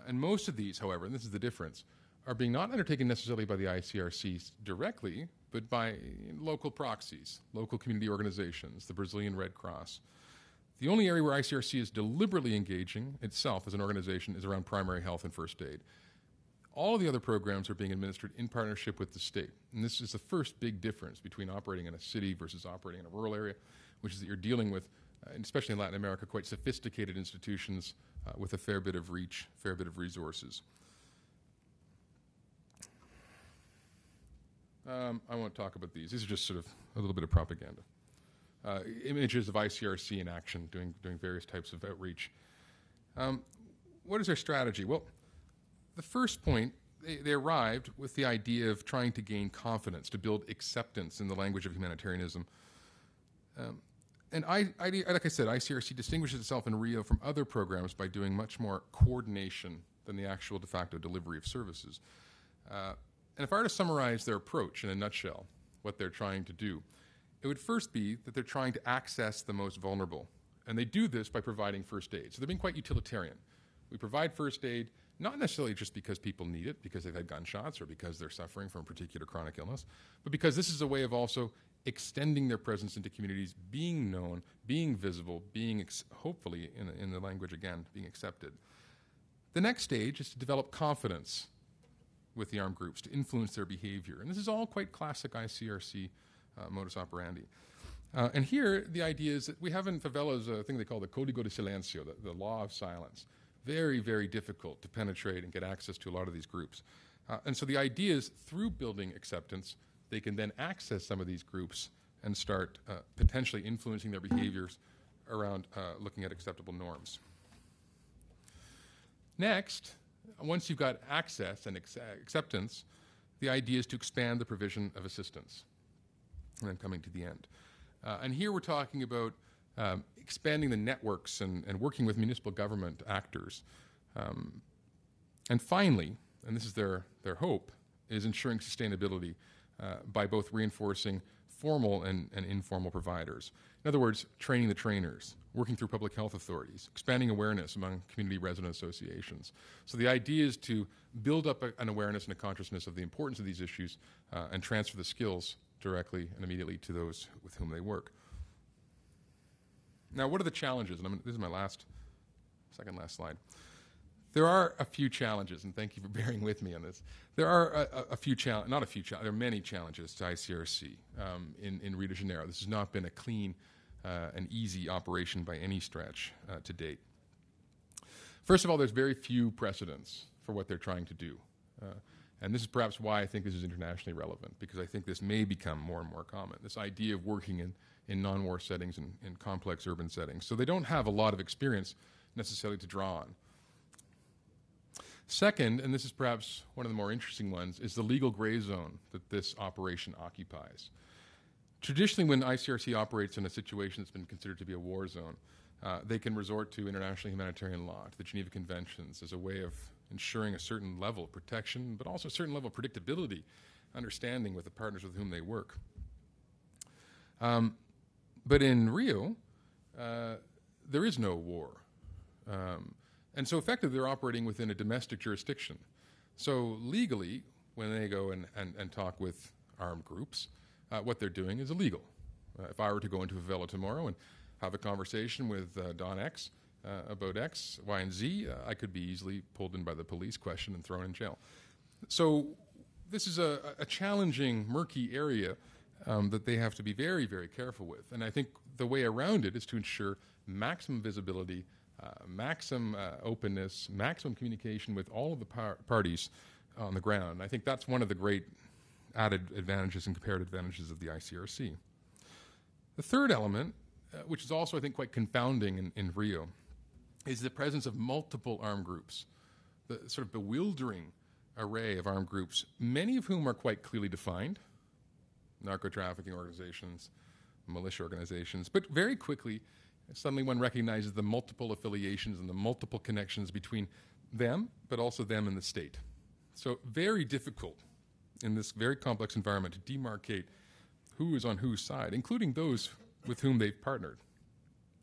And most of these, however, and this is the difference, are being not undertaken necessarily by the ICRC directly, but by local proxies, local community organizations, the Brazilian Red Cross. The only area where ICRC is deliberately engaging itself as an organization is around primary health and first aid. All of the other programs are being administered in partnership with the state. And this is the first big difference between operating in a city versus operating in a rural area, which is that you're dealing with, especially in Latin America, quite sophisticated institutions with a fair bit of reach, fair bit of resources. I won't talk about these. These are just sort of a little bit of propaganda. Images of ICRC in action, doing various types of outreach. What is their strategy? Well, the first point, they arrived with the idea of trying to gain confidence, to build acceptance in the language of humanitarianism. And like I said, ICRC distinguishes itself in Rio from other programs by doing much more coordination than the actual de facto delivery of services. And if I were to summarize their approach in a nutshell, what they're trying to do, it would first be that they're trying to access the most vulnerable. And they do this by providing first aid. So they're being quite utilitarian. We provide first aid, not necessarily just because people need it, because they've had gunshots or because they're suffering from a particular chronic illness, but because this is a way of also extending their presence into communities, being known, being visible, being, hopefully, in the language again, being accepted. The next stage is to develop confidence with the armed groups, to influence their behavior. And this is all quite classic ICRC modus operandi. And here, the idea is that we have in favelas a thing they call the Código de Silencio, the law of silence. Very, very difficult to penetrate and get access to a lot of these groups. And so the idea is, through building acceptance, they can then access some of these groups and start potentially influencing their behaviors around looking at acceptable norms. Next, once you've got access and acceptance, the idea is to expand the provision of assistance. And I'm coming to the end. And here we're talking about expanding the networks and working with municipal government actors. And finally, and this is their hope, is ensuring sustainability by both reinforcing formal and informal providers. In other words, training the trainers, working through public health authorities, expanding awareness among community resident associations. So the idea is to build up an awareness and a consciousness of the importance of these issues and transfer the skills directly and immediately to those with whom they work. Now, what are the challenges? And this is my second last slide. There are a few challenges, and thank you for bearing with me on this. There are there are many challenges to ICRC in Rio de Janeiro. This has not been a clean and easy operation by any stretch to date. First of all, there's very few precedents for what they're trying to do. And this is perhaps why I think this is internationally relevant, because I think this may become more and more common, this idea of working in non-war settings and in complex urban settings. So they don't have a lot of experience necessarily to draw on. Second, and this is perhaps one of the more interesting ones, is the legal gray zone that this operation occupies. Traditionally, when ICRC operates in a situation that's been considered to be a war zone, they can resort to international humanitarian law, to the Geneva Conventions, as a way of ensuring a certain level of protection, but also a certain level of predictability, understanding with the partners with whom they work. But in Rio, there is no war. And so effectively, they're operating within a domestic jurisdiction. So legally, when they go and talk with armed groups, what they're doing is illegal. If I were to go into a favela tomorrow and have a conversation with Don X about X, Y, and Z, I could be easily pulled in by the police, questioned, and thrown in jail. So this is a challenging, murky area that they have to be very, very careful with. And I think the way around it is to ensure maximum visibility, maximum openness, maximum communication with all of the parties on the ground. And I think that's one of the great added advantages and comparative advantages of the ICRC. The third element, which is also, I think, quite confounding in Rio, is the presence of multiple armed groups, the sort of bewildering array of armed groups, many of whom are quite clearly defined, narco-trafficking organizations, militia organizations, but very quickly, suddenly one recognizes the multiple affiliations and the multiple connections between them, but also them and the state. So very difficult in this very complex environment to demarcate who is on whose side, including those with whom they've partnered.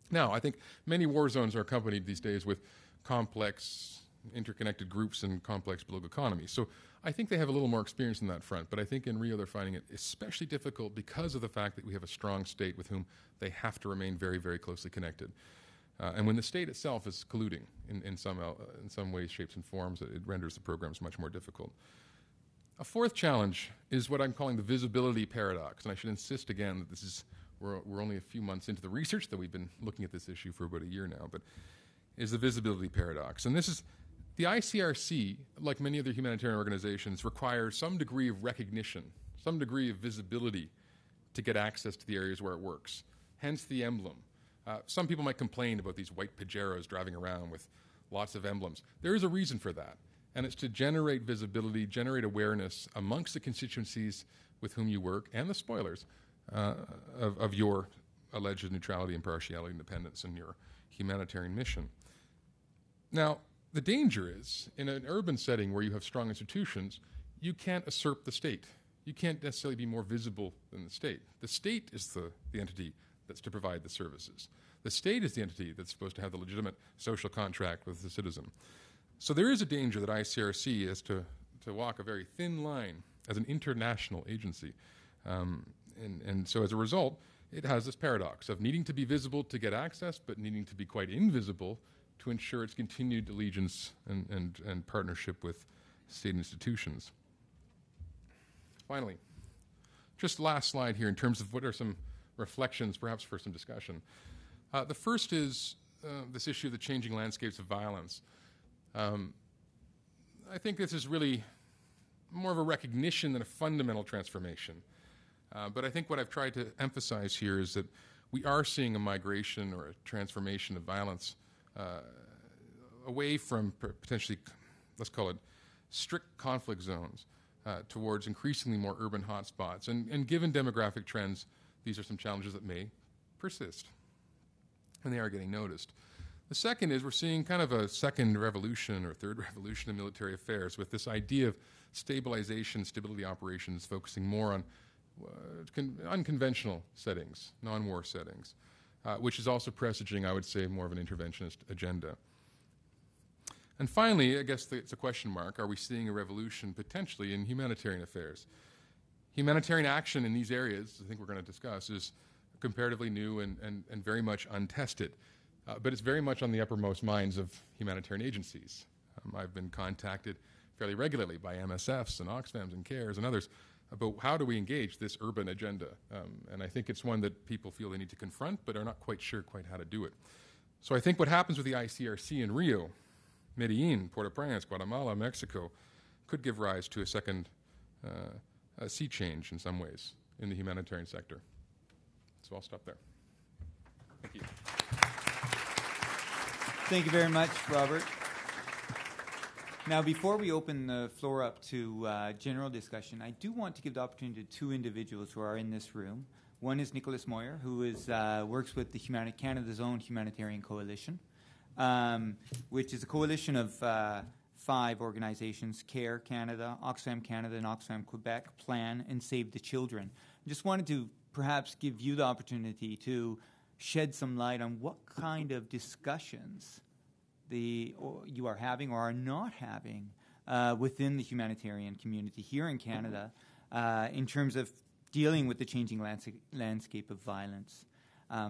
Now, I think many war zones are accompanied these days with complex, interconnected groups and complex political economies. So I think they have a little more experience in that front, but I think in Rio they're finding it especially difficult because of the fact that we have a strong state with whom they have to remain very, very closely connected. And when the state itself is colluding in some ways, shapes, and forms, it renders the programs much more difficult. A fourth challenge is what I'm calling the visibility paradox, and I should insist again that this is we're only a few months into the research, that we've been looking at this issue for about a year now, but is the visibility paradox. And this is the ICRC, like many other humanitarian organizations, requires some degree of recognition, some degree of visibility to get access to the areas where it works, hence the emblem. Some people might complain about these white Pajeros driving around with lots of emblems. There is a reason for that, and it's to generate visibility, generate awareness amongst the constituencies with whom you work and the spoilers of your alleged neutrality, impartiality, independence, and your humanitarian mission. Now, the danger is, in an urban setting where you have strong institutions, you can't usurp the state. You can't necessarily be more visible than the state. The state is the entity that's to provide the services. The state is the entity that's supposed to have the legitimate social contract with the citizen. So there is a danger that ICRC is to walk a very thin line as an international agency. And so as a result, it has this paradox of needing to be visible to get access, but needing to be quite invisible to ensure its continued allegiance and partnership with state institutions. Finally, just last slide here in terms of what are some reflections, perhaps for some discussion. The first is this issue of the changing landscapes of violence. I think this is really more of a recognition than a fundamental transformation. But I think what I've tried to emphasize here is that we are seeing a migration or a transformation of violence away from potentially, let's call it, strict conflict zones towards increasingly more urban hotspots. And given demographic trends, these are some challenges that may persist, and they are getting noticed. The second is we're seeing kind of a second revolution or third revolution in military affairs with this idea of stabilization, stability operations, focusing more on unconventional settings, non-war settings, which is also presaging, I would say, more of an interventionist agenda. And finally, I guess it's a question mark, are we seeing a revolution potentially in humanitarian affairs? Humanitarian action in these areas, I think we're going to discuss, is comparatively new and very much untested. But it's very much on the uppermost minds of humanitarian agencies. I've been contacted fairly regularly by MSFs and Oxfams and CARES and others about how do we engage this urban agenda. And I think it's one that people feel they need to confront but are not quite sure quite how to do it. So I think what happens with the ICRC in Rio, Medellin, Port-au-Prince, Guatemala, Mexico, could give rise to a second sea change in some ways in the humanitarian sector. So I'll stop there. Thank you. Thank you very much, Robert. Now, before we open the floor up to general discussion, I do want to give the opportunity to two individuals who are in this room. One is Nicholas Moyer, who is works with the Canada's own Humanitarian Coalition, which is a coalition of 5 organizations: CARE Canada, Oxfam Canada, and Oxfam Quebec, Plan, and Save the Children. I just wanted to perhaps give you the opportunity to shed some light on what kind of discussions you are having or are not having within the humanitarian community here in Canada in terms of dealing with the changing landscape of violence.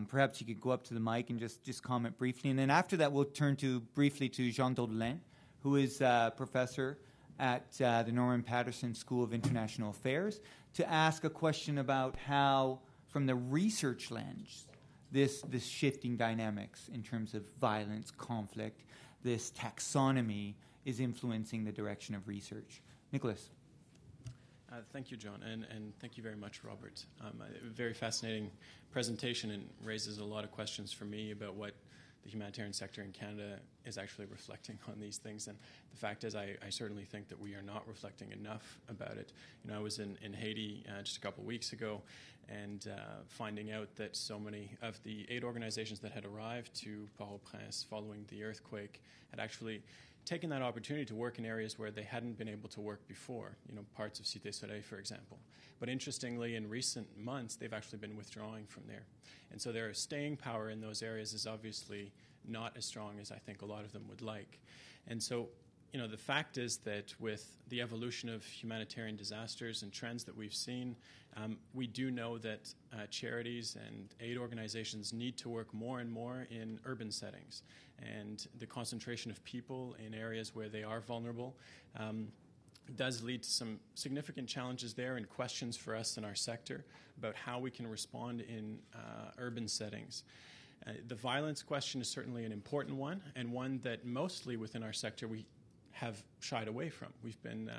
Perhaps you could go up to the mic and just comment briefly. And then after that, we'll turn briefly to Jean Daudelin, who is a professor at the Norman Paterson School of International Affairs, to ask a question about how, from the research lens, this shifting dynamics in terms of violence, conflict, this taxonomy is influencing the direction of research. Nicholas. Thank you, John, and thank you very much, Robert. A very fascinating presentation, and raises a lot of questions for me about what the humanitarian sector in Canada is actually reflecting on these things. And the fact is, I certainly think that we are not reflecting enough about it. You know, I was in Haiti just a couple of weeks ago, and finding out that so many of the aid organizations that had arrived to Port-au-Prince following the earthquake had actually taken that opportunity to work in areas where they hadn't been able to work before, you know, parts of Cité Soleil, for example. But interestingly, in recent months, they've actually been withdrawing from there. And so their staying power in those areas is obviously not as strong as I think a lot of them would like. And so, you know, the fact is that with the evolution of humanitarian disasters and trends that we've seen, we do know that charities and aid organizations need to work more and more in urban settings. And the concentration of people in areas where they are vulnerable does lead to some significant challenges there and questions for us in our sector about how we can respond in urban settings. The violence question is certainly an important one, and one that mostly within our sector we have shied away from. We've been,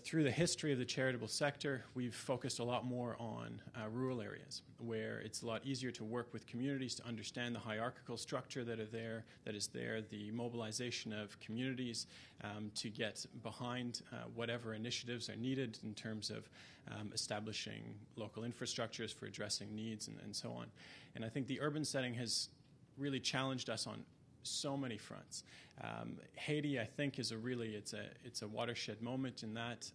through the history of the charitable sector, we've focused a lot more on rural areas, where it's a lot easier to work with communities to understand the hierarchical structure that is there, the mobilization of communities to get behind whatever initiatives are needed in terms of establishing local infrastructures for addressing needs and so on. And I think the urban setting has really challenged us on so many fronts. Haiti, I think, is it's a watershed moment in that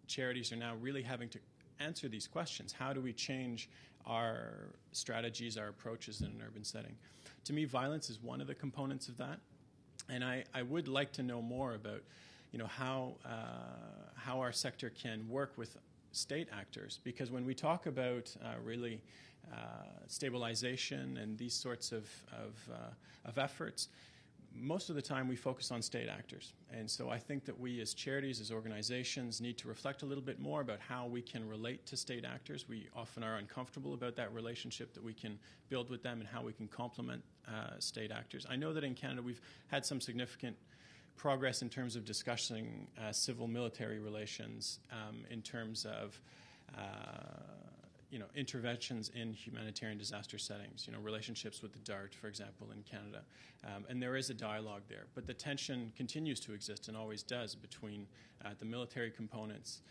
charities are now really having to answer these questions. How do we change our strategies, our approaches in an urban setting? To me, violence is one of the components of that, and I would like to know more about, how our sector can work with state actors, because when we talk about stabilization and these sorts of efforts, most of the time we focus on state actors. And so I think that we as charities, as organizations, need to reflect a little bit more about how we can relate to state actors. We often are uncomfortable about that relationship that we can build with them and how we can complement state actors. I know that in Canada we've had some significant progress in terms of discussing civil-military relations in terms of interventions in humanitarian disaster settings, relationships with the DART, for example, in Canada. And there is a dialogue there. But the tension continues to exist and always does between the military components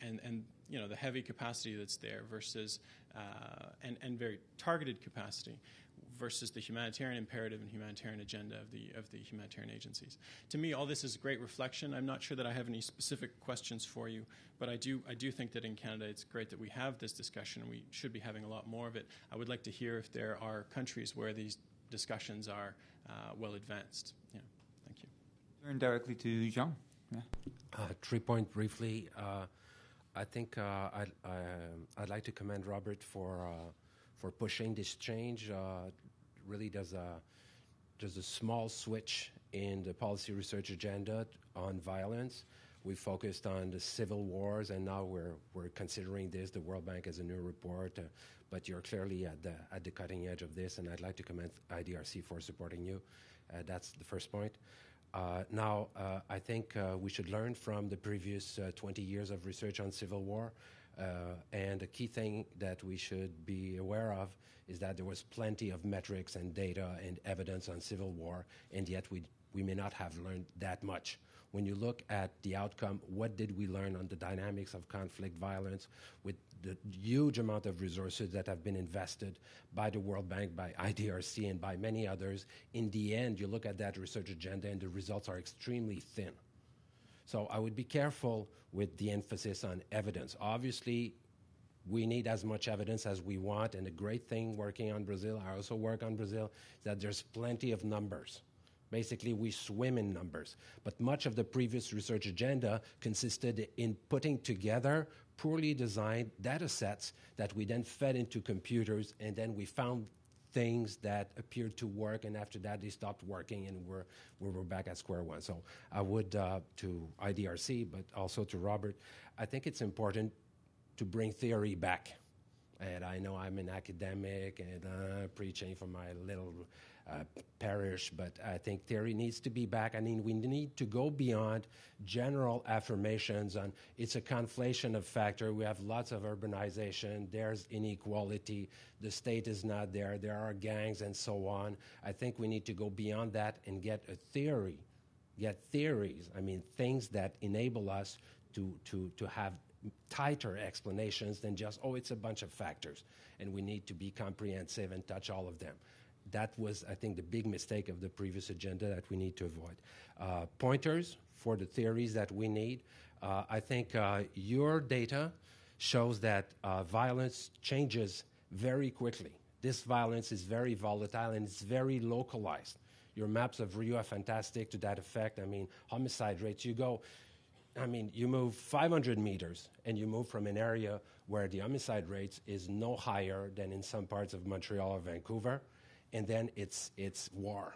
and the heavy capacity that's there versus, and very targeted capacity versus the humanitarian imperative and humanitarian agenda of the humanitarian agencies. To me, all this is a great reflection. I'm not sure that I have any specific questions for you, but I do think that in Canada it's great that we have this discussion, and we should be having a lot more of it. I would like to hear if there are countries where these discussions are well advanced. Yeah, thank you. Turn directly to Jean. Yeah. 3 points briefly. I think I'd like to commend Robert for pushing this change. Really, there's a small switch in the policy research agenda on violence. We focused on the civil wars, and now we're considering this. The World Bank has a new report, but you're clearly at the cutting edge of this, and I'd like to commend IDRC for supporting you. That's the first point. Now, I think we should learn from the previous 20 years of research on civil war. And the key thing that we should be aware of is that there was plenty of metrics and data and evidence on civil war, and yet we we may not have learned that much. When you look at the outcome, what did we learn on the dynamics of conflict violence with the huge amount of resources that have been invested by the World Bank, by IDRC, and by many others? In the end, you look at that research agenda and the results are extremely thin. So I would be careful with the emphasis on evidence. Obviously, we need as much evidence as we want, and the great thing working on Brazil, I also work on Brazil, is that there's plenty of numbers. Basically, we swim in numbers. But much of the previous research agenda consisted in putting together poorly designed data sets that we then fed into computers, and then we found things that appeared to work, and after that they stopped working, and we're back at square one. So I would, to IDRC, but also to Robert, I think it's important to bring theory back. And I know I'm an academic and preaching from my little parish, but I think theory needs to be back. I mean, we need to go beyond general affirmations on it's a conflation of factors. We have lots of urbanization. There's inequality. The state is not there. There are gangs and so on. I think we need to go beyond that and get a theory, get theories. I mean, things that enable us to have tighter explanations than just, oh, it's a bunch of factors, and we need to be comprehensive and touch all of them. That was, I think, the big mistake of the previous agenda that we need to avoid. Pointers for the theories that we need. I think your data shows that violence changes very quickly. This violence is very volatile and it's very localized. Your maps of Rio are fantastic to that effect. I mean, homicide rates, you move 500 meters and you move from an area where the homicide rates is no higher than in some parts of Montreal or Vancouver, and then it's war.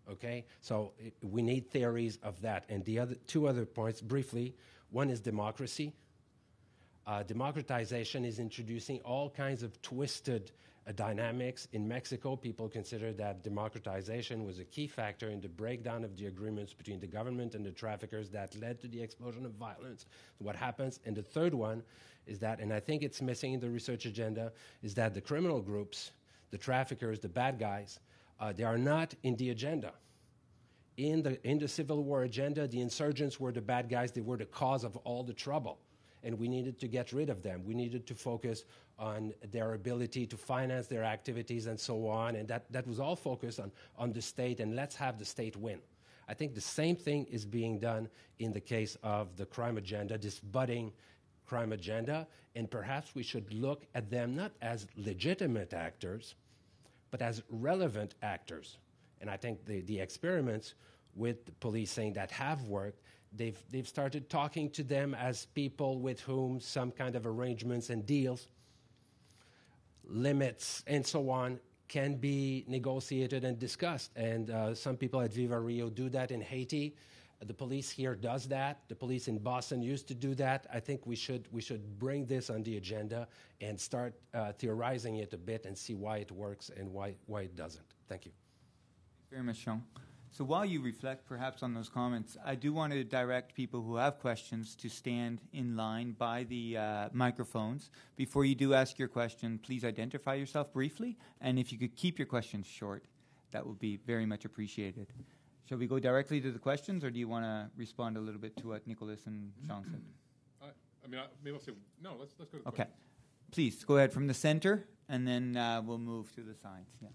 Okay? So we need theories of that. And the other two other points, briefly, one is democracy. Democratization is introducing all kinds of twisted dynamics. In Mexico, people consider that democratization was a key factor in the breakdown of the agreements between the government and the traffickers that led to the explosion of violence. What happens? And the third one is that, and I think it's missing in the research agenda, is that the criminal groups, the traffickers, the bad guys, they are not in the agenda. In the Civil War agenda, the insurgents were the bad guys. They were the cause of all the trouble. And we needed to get rid of them. We needed to focus on their ability to finance their activities and so on. And that was all focused on the state, and let's have the state win. I think the same thing is being done in the case of the crime agenda, this budding crime agenda. And perhaps we should look at them not as legitimate actors, but as relevant actors. And I think the experiments with the policing that have worked, they've started talking to them as people with whom some kind of arrangements and deals, limits, and so on can be negotiated and discussed. And some people at Viva Rio do that in Haiti. The police here does that. The police in Boston used to do that. I think we should bring this on the agenda and start theorizing it a bit and see why it works and why it doesn't. Thank you. Very much, Sean. So while you reflect perhaps on those comments, I do want to direct people who have questions to stand in line by the microphones. Before you do ask your question, please identify yourself briefly, and if you could keep your questions short, that would be very much appreciated. Shall we go directly to the questions, or do you want to respond a little bit to what Nicholas and Sean said? Maybe I'll say, no, let's go to the Okay. questions. Please, go ahead from the center, and then we'll move to the sides. Yeah.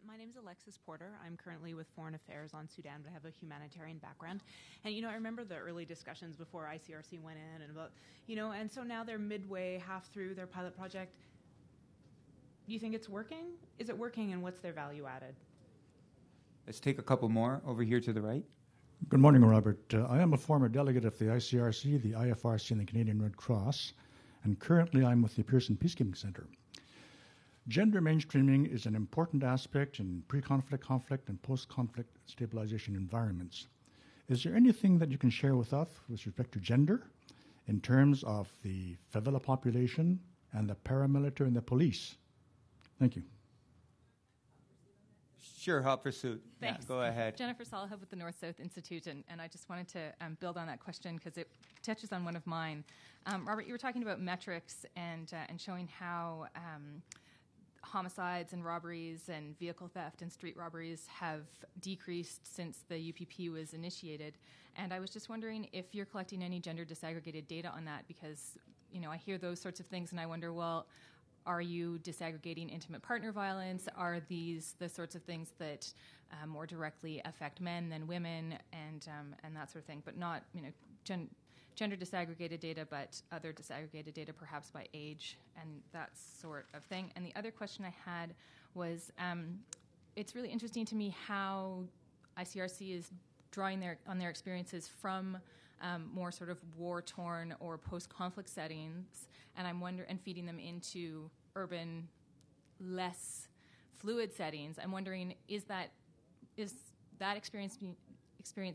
My name is Alexis Porter. I'm currently with Foreign Affairs on Sudan, but I have a humanitarian background. And, I remember the early discussions before ICRC went in and about, and so now they're midway, half through their pilot project. Do you think it's working? Is it working, and what's their value added? Let's take a couple more over here to the right. Good morning, Robert. I am a former delegate of the ICRC, the IFRC, and the Canadian Red Cross, and currently I'm with the Pearson Peacekeeping Center. Gender mainstreaming is an important aspect in pre-conflict, conflict, and post-conflict stabilization environments. Is there anything that you can share with us with respect to gender in terms of the favela population and the paramilitary and the police? Thank you. Sure, hot pursuit. Thanks. Yeah, go ahead. Jennifer Salaha with the North-South Institute, and I just wanted to build on that question because it touches on one of mine. Robert, you were talking about metrics and showing how homicides and robberies and vehicle theft and street robberies have decreased since the UPP was initiated. And I was just wondering if you're collecting any gender disaggregated data on that, because, you know, I hear those sorts of things and I wonder, well, are you disaggregating intimate partner violence? Are these the sorts of things that more directly affect men than women, and that sort of thing, but not, you know, gender disaggregated data, but other disaggregated data, perhaps by age and that sort of thing. And the other question I had was, it's really interesting to me how ICRC is drawing on their experiences from more sort of war-torn or post-conflict settings, and and feeding them into urban, less fluid settings. I'm wondering, is that experience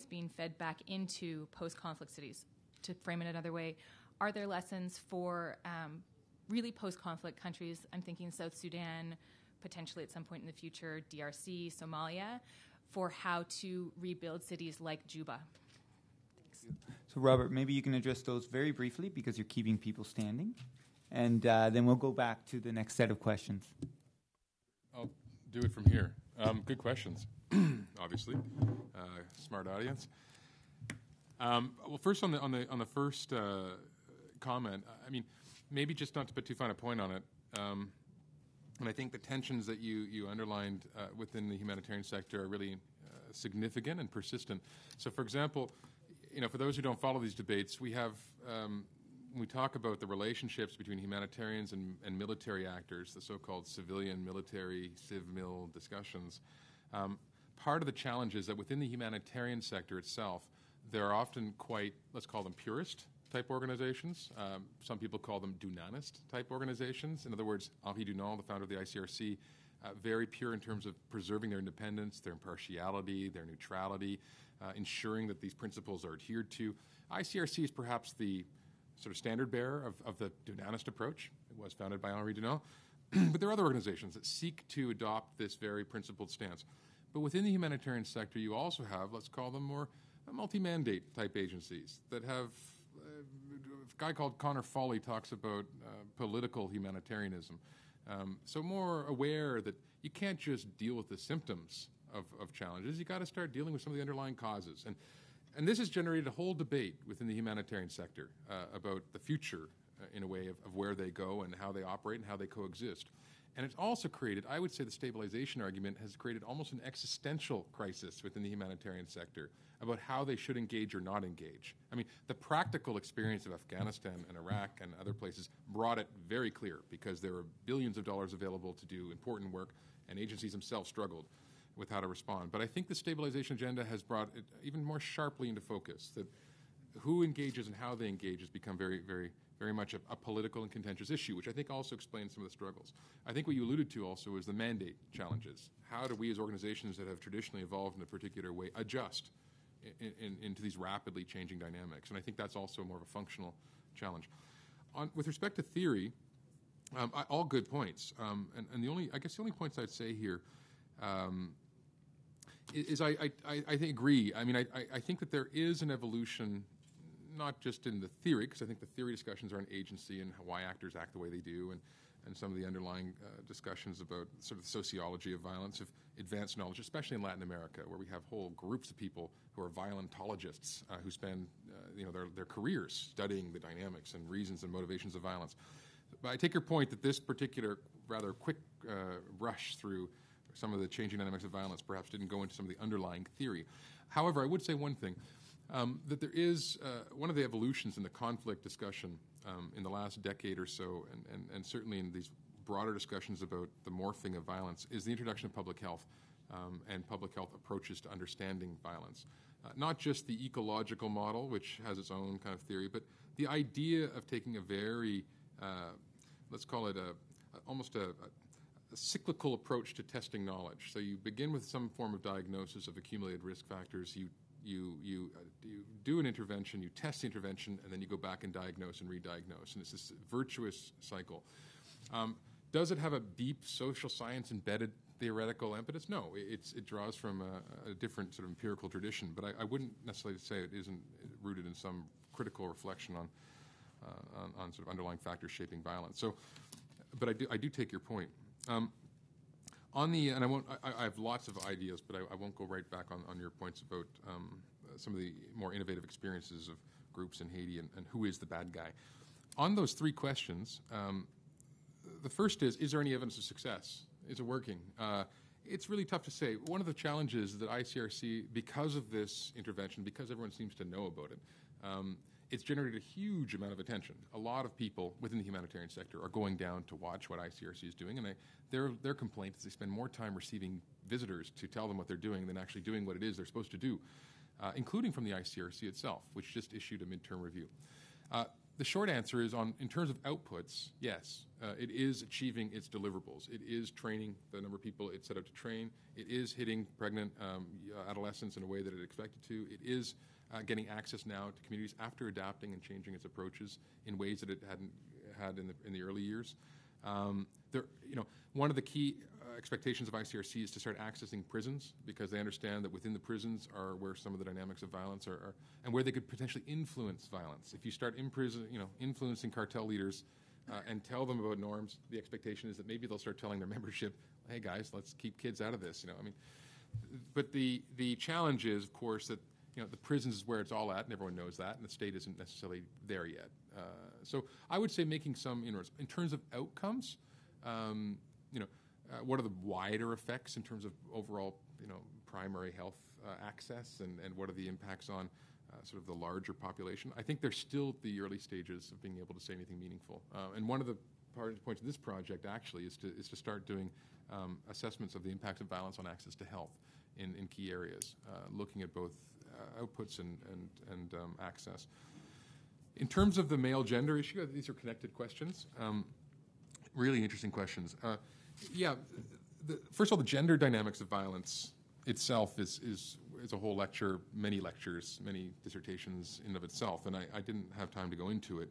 being fed back into post-conflict cities? To frame it another way, are there lessons for really post-conflict countries? I'm thinking South Sudan, potentially at some point in the future, DRC, Somalia, for how to rebuild cities like Juba. Thanks. So, Robert, maybe you can address those very briefly because you're keeping people standing, and then we'll go back to the next set of questions. I'll do it from here. Good questions, obviously. Smart audience. Well, first on the first comment, I mean, maybe just not to put too fine a point on it, and I think the tensions that you underlined within the humanitarian sector are really significant and persistent. So, for example, you know, for those who don't follow these debates, we have when we talk about the relationships between humanitarians and military actors, the so-called civilian, military, civ-mil discussions. Part of the challenge is that within the humanitarian sector itself, there are often quite, let's call them purist-type organizations. Some people call them Dunanist-type organizations. In other words, Henri Dunant, the founder of the ICRC, very pure in terms of preserving their independence, their impartiality, their neutrality, ensuring that these principles are adhered to. ICRC is perhaps the sort of standard bearer of the Dunanist approach. It was founded by Henri Dunant. But there are other organizations that seek to adopt this very principled stance. But within the humanitarian sector, you also have, let's call them more multi-mandate type agencies that have, a guy called Connor Foley talks about political humanitarianism. So more aware that you can't just deal with the symptoms of challenges, you got to start dealing with some of the underlying causes. And this has generated a whole debate within the humanitarian sector about the future, in a way, of where they go and how they operate and how they coexist. And it's also created, I would say the stabilization argument has created almost an existential crisis within the humanitarian sector about how they should engage or not engage. I mean, the practical experience of Afghanistan and Iraq and other places brought it very clear because there were billions of dollars available to do important work, and agencies themselves struggled with how to respond. But I think the stabilization agenda has brought it even more sharply into focus, that who engages and how they engage has become very, very, very much a political and contentious issue, which I think also explains some of the struggles. I think what you alluded to also is the mandate challenges. How do we as organizations that have traditionally evolved in a particular way adjust into these rapidly changing dynamics? And I think that's also more of a functional challenge. With respect to theory, all good points. And the only points I'd say here is I agree. I mean, I think that there is an evolution, not just in the theory, because I think the theory discussions are an agency and why actors act the way they do, and some of the underlying discussions about sort of the sociology of violence have advanced knowledge, especially in Latin America, where we have whole groups of people who are violentologists who spend their careers studying the dynamics and reasons and motivations of violence. But I take your point that this particular rather quick rush through some of the changing dynamics of violence perhaps didn't go into some of the underlying theory. However, I would say one thing. That there is one of the evolutions in the conflict discussion in the last decade or so, and certainly in these broader discussions about the morphing of violence, is the introduction of public health and public health approaches to understanding violence. Not just the ecological model, which has its own kind of theory, but the idea of taking a very, let's call it almost a cyclical approach to testing knowledge. So you begin with some form of diagnosis of accumulated risk factors. You do an intervention, you test the intervention, and then you go back and diagnose and re-diagnose. And it's this virtuous cycle. Does it have a deep social science embedded theoretical impetus? No, it draws from a different sort of empirical tradition. But I wouldn't necessarily say it isn't rooted in some critical reflection on sort of underlying factors shaping violence. So, but I do take your point. I have lots of ideas, but I won't go right back on your points about some of the more innovative experiences of groups in Haiti and who is the bad guy. On those three questions, the first is there any evidence of success? Is it working? It's really tough to say. One of the challenges is that ICRC, because of this intervention, because everyone seems to know about it, it's generated a huge amount of attention. A lot of people within the humanitarian sector are going down to watch what ICRC is doing, and their complaint is they spend more time receiving visitors to tell them what they're doing than actually doing what it is they're supposed to do, including from the ICRC itself, which just issued a midterm review. The short answer is, in terms of outputs, yes, it is achieving its deliverables. It is training the number of people it set out to train. It is hitting pregnant adolescents in a way that it expected to. It is getting access now to communities after adapting and changing its approaches in ways that it hadn't had in the early years. One of the key expectations of ICRC is to start accessing prisons, because they understand that within the prisons are where some of the dynamics of violence are and where they could potentially influence violence. If you start influencing cartel leaders and tell them about norms, the expectation is that maybe they'll start telling their membership, hey guys, let's keep kids out of this. But the challenge is, of course, that the prisons is where it's all at, and everyone knows that, and the state isn't necessarily there yet. So I would say making some inroads. In terms of outcomes, what are the wider effects in terms of overall, primary health access, and what are the impacts on sort of the larger population? I think they're still at the early stages of being able to say anything meaningful. And one of the points of this project actually is to start doing assessments of the impacts of violence on access to health in key areas, looking at both outputs and access. In terms of the male-gender issue, these are connected questions. Really interesting questions. First of all, the gender dynamics of violence itself is a whole lecture, many lectures, many dissertations in and of itself, and I didn't have time to go into it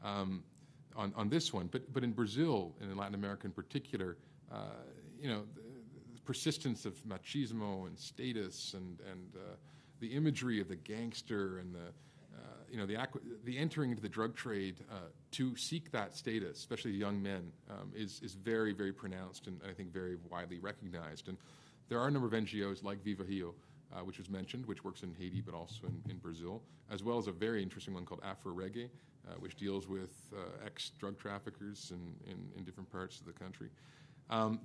on this one. But in Brazil and in Latin America in particular, the persistence of machismo and status and the imagery of the gangster and the entering into the drug trade to seek that status, especially young men, is very, very pronounced and I think very widely recognized. And there are a number of NGOs like Viva Rio, which was mentioned, which works in Haiti but also in Brazil, as well as a very interesting one called Afro Reggae, which deals with ex-drug traffickers in different parts of the country,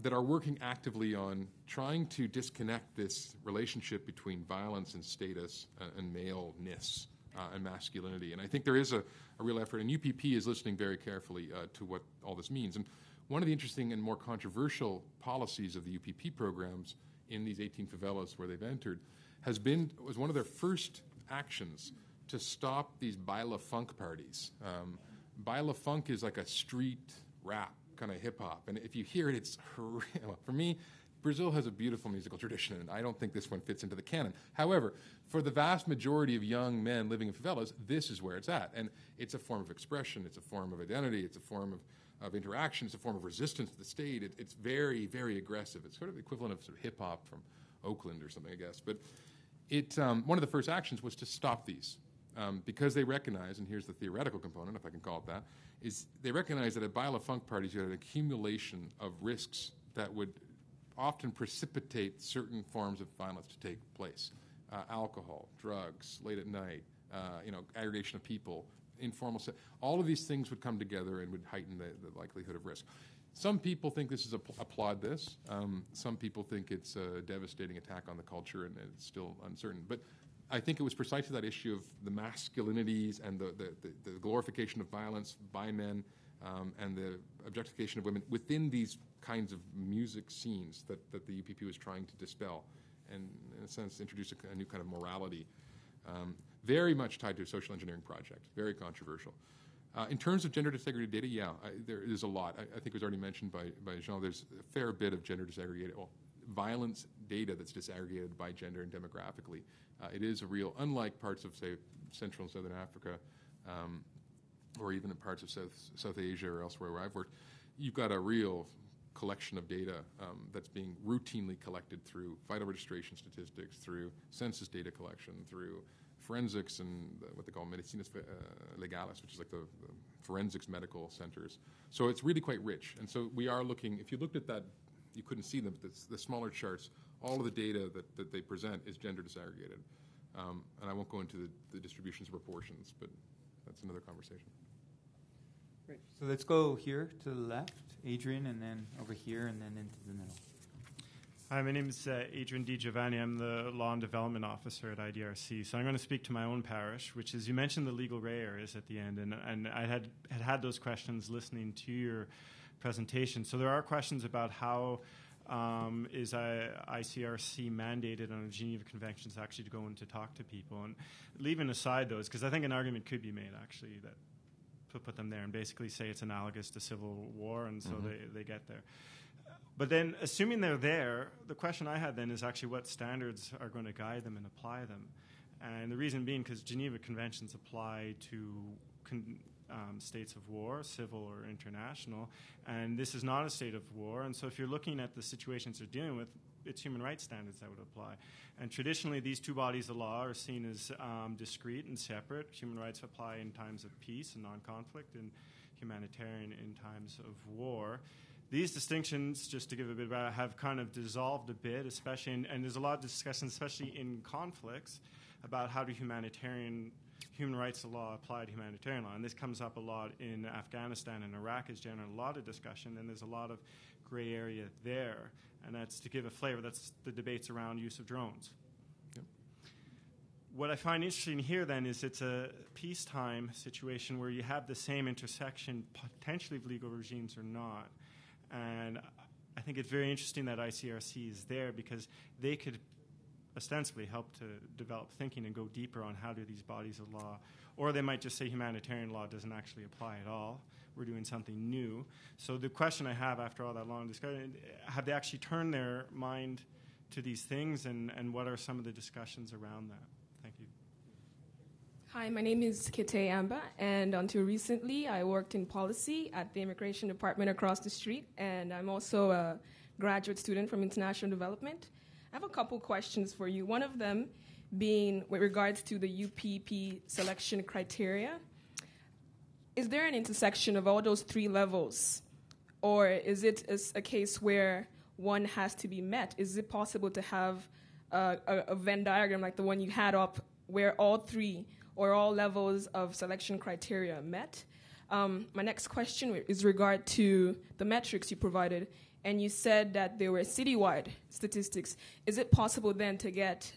that are working actively on trying to disconnect this relationship between violence and status and maleness and masculinity. And I think there is a real effort, and UPP is listening very carefully to what all this means. And one of the interesting and more controversial policies of the UPP programs in these 18 favelas where they've entered was one of their first actions to stop these baila funk parties. Baila funk is like a street rap kind of hip-hop, and if you hear it, it's for me, Brazil has a beautiful musical tradition, and I don't think this one fits into the canon. However, for the vast majority of young men living in favelas, this is where it's at, and it's a form of expression, it's a form of identity, it's a form of interaction, it's a form of resistance to the state. It's very, very aggressive. It's sort of the equivalent of sort of hip-hop from Oakland or something, I guess. But one of the first actions was to stop these because they recognize, and here's the theoretical component, if I can call it that, is they recognize that at baila funk parties you had an accumulation of risks that would often precipitate certain forms of violence to take place. Alcohol, drugs, late at night, aggregation of people, informal all of these things would come together and would heighten the likelihood of risk. Some people think this is applaud this. Some people think it's a devastating attack on the culture, and it's still uncertain. But I think it was precisely that issue of the masculinities and the glorification of violence by men and the objectification of women within these kinds of music scenes that the UPP was trying to dispel and, in a sense, introduce a new kind of morality, very much tied to a social engineering project, very controversial. In terms of gender disaggregated data, there is a lot. I think it was already mentioned by Jean. There's a fair bit of gender disaggregated, violence data that's disaggregated by gender and demographically. It is a real, unlike parts of, say, Central and Southern Africa, or even in parts of South Asia or elsewhere where I've worked, you've got a real collection of data that's being routinely collected through vital registration statistics, through census data collection, through forensics and what they call medicinas legales, which is like the forensics medical centers. So it's really quite rich. And so we are looking, if you looked at that, you couldn't see them, but the smaller charts, all of the data that they present is gender disaggregated. And I won't go into the distributions of proportions, but that's another conversation. Great. So let's go here to the left, Adrian, and then over here, and then into the middle. Hi, my name is Adrian Di Giovanni. I'm the Law and Development Officer at IDRC. So I'm going to speak to my own parish, which is, you mentioned the legal gray areas at the end, and I had those questions listening to your presentation. So there are questions about how is ICRC mandated on the Geneva Conventions actually to go in to talk to people. And leaving aside those, because I think an argument could be made, actually, that to put them there and basically say it's analogous to civil war, and so they get there. But then, assuming they're there, the question I had then is actually what standards are going to guide them and apply them. And the reason being because Geneva Conventions apply to states of war, civil or international, and this is not a state of war. And so if you're looking at the situations they're dealing with, it's human rights standards that would apply. And traditionally, these two bodies of law are seen as discrete and separate. Human rights apply in times of peace and non-conflict, and humanitarian in times of war. These distinctions, just to give a bit about, have kind of dissolved a bit, especially, and there's a lot of discussion, especially in conflicts, about how do human rights law apply to humanitarian law. And this comes up a lot in Afghanistan and Iraq is generally a lot of discussion, and there's a lot of gray area there. And that's, to give a flavor, that's the debates around use of drones. Yep. What I find interesting here, then, is it's a peacetime situation where you have the same intersection, potentially of legal regimes or not. And I think it's very interesting that ICRC is there because they could ostensibly help to develop thinking and go deeper on how do these bodies of law, or they might just say humanitarian law doesn't actually apply at all. We're doing something new. So the question I have after all that long discussion, have they actually turned their mind to these things, and what are some of the discussions around that? Thank you. Hi, my name is Kite Amba, and until recently, I worked in policy at the Immigration Department across the street, and I'm also a graduate student from International Development. I have a couple questions for you. One of them being with regards to the UPP selection criteria. Is there an intersection of all those three levels, or is it a case where one has to be met? Is it possible to have a Venn diagram like the one you had up where all three or all levels of selection criteria met? My next question is regard to the metrics you provided, and you said that they were citywide statistics. Is it possible then to get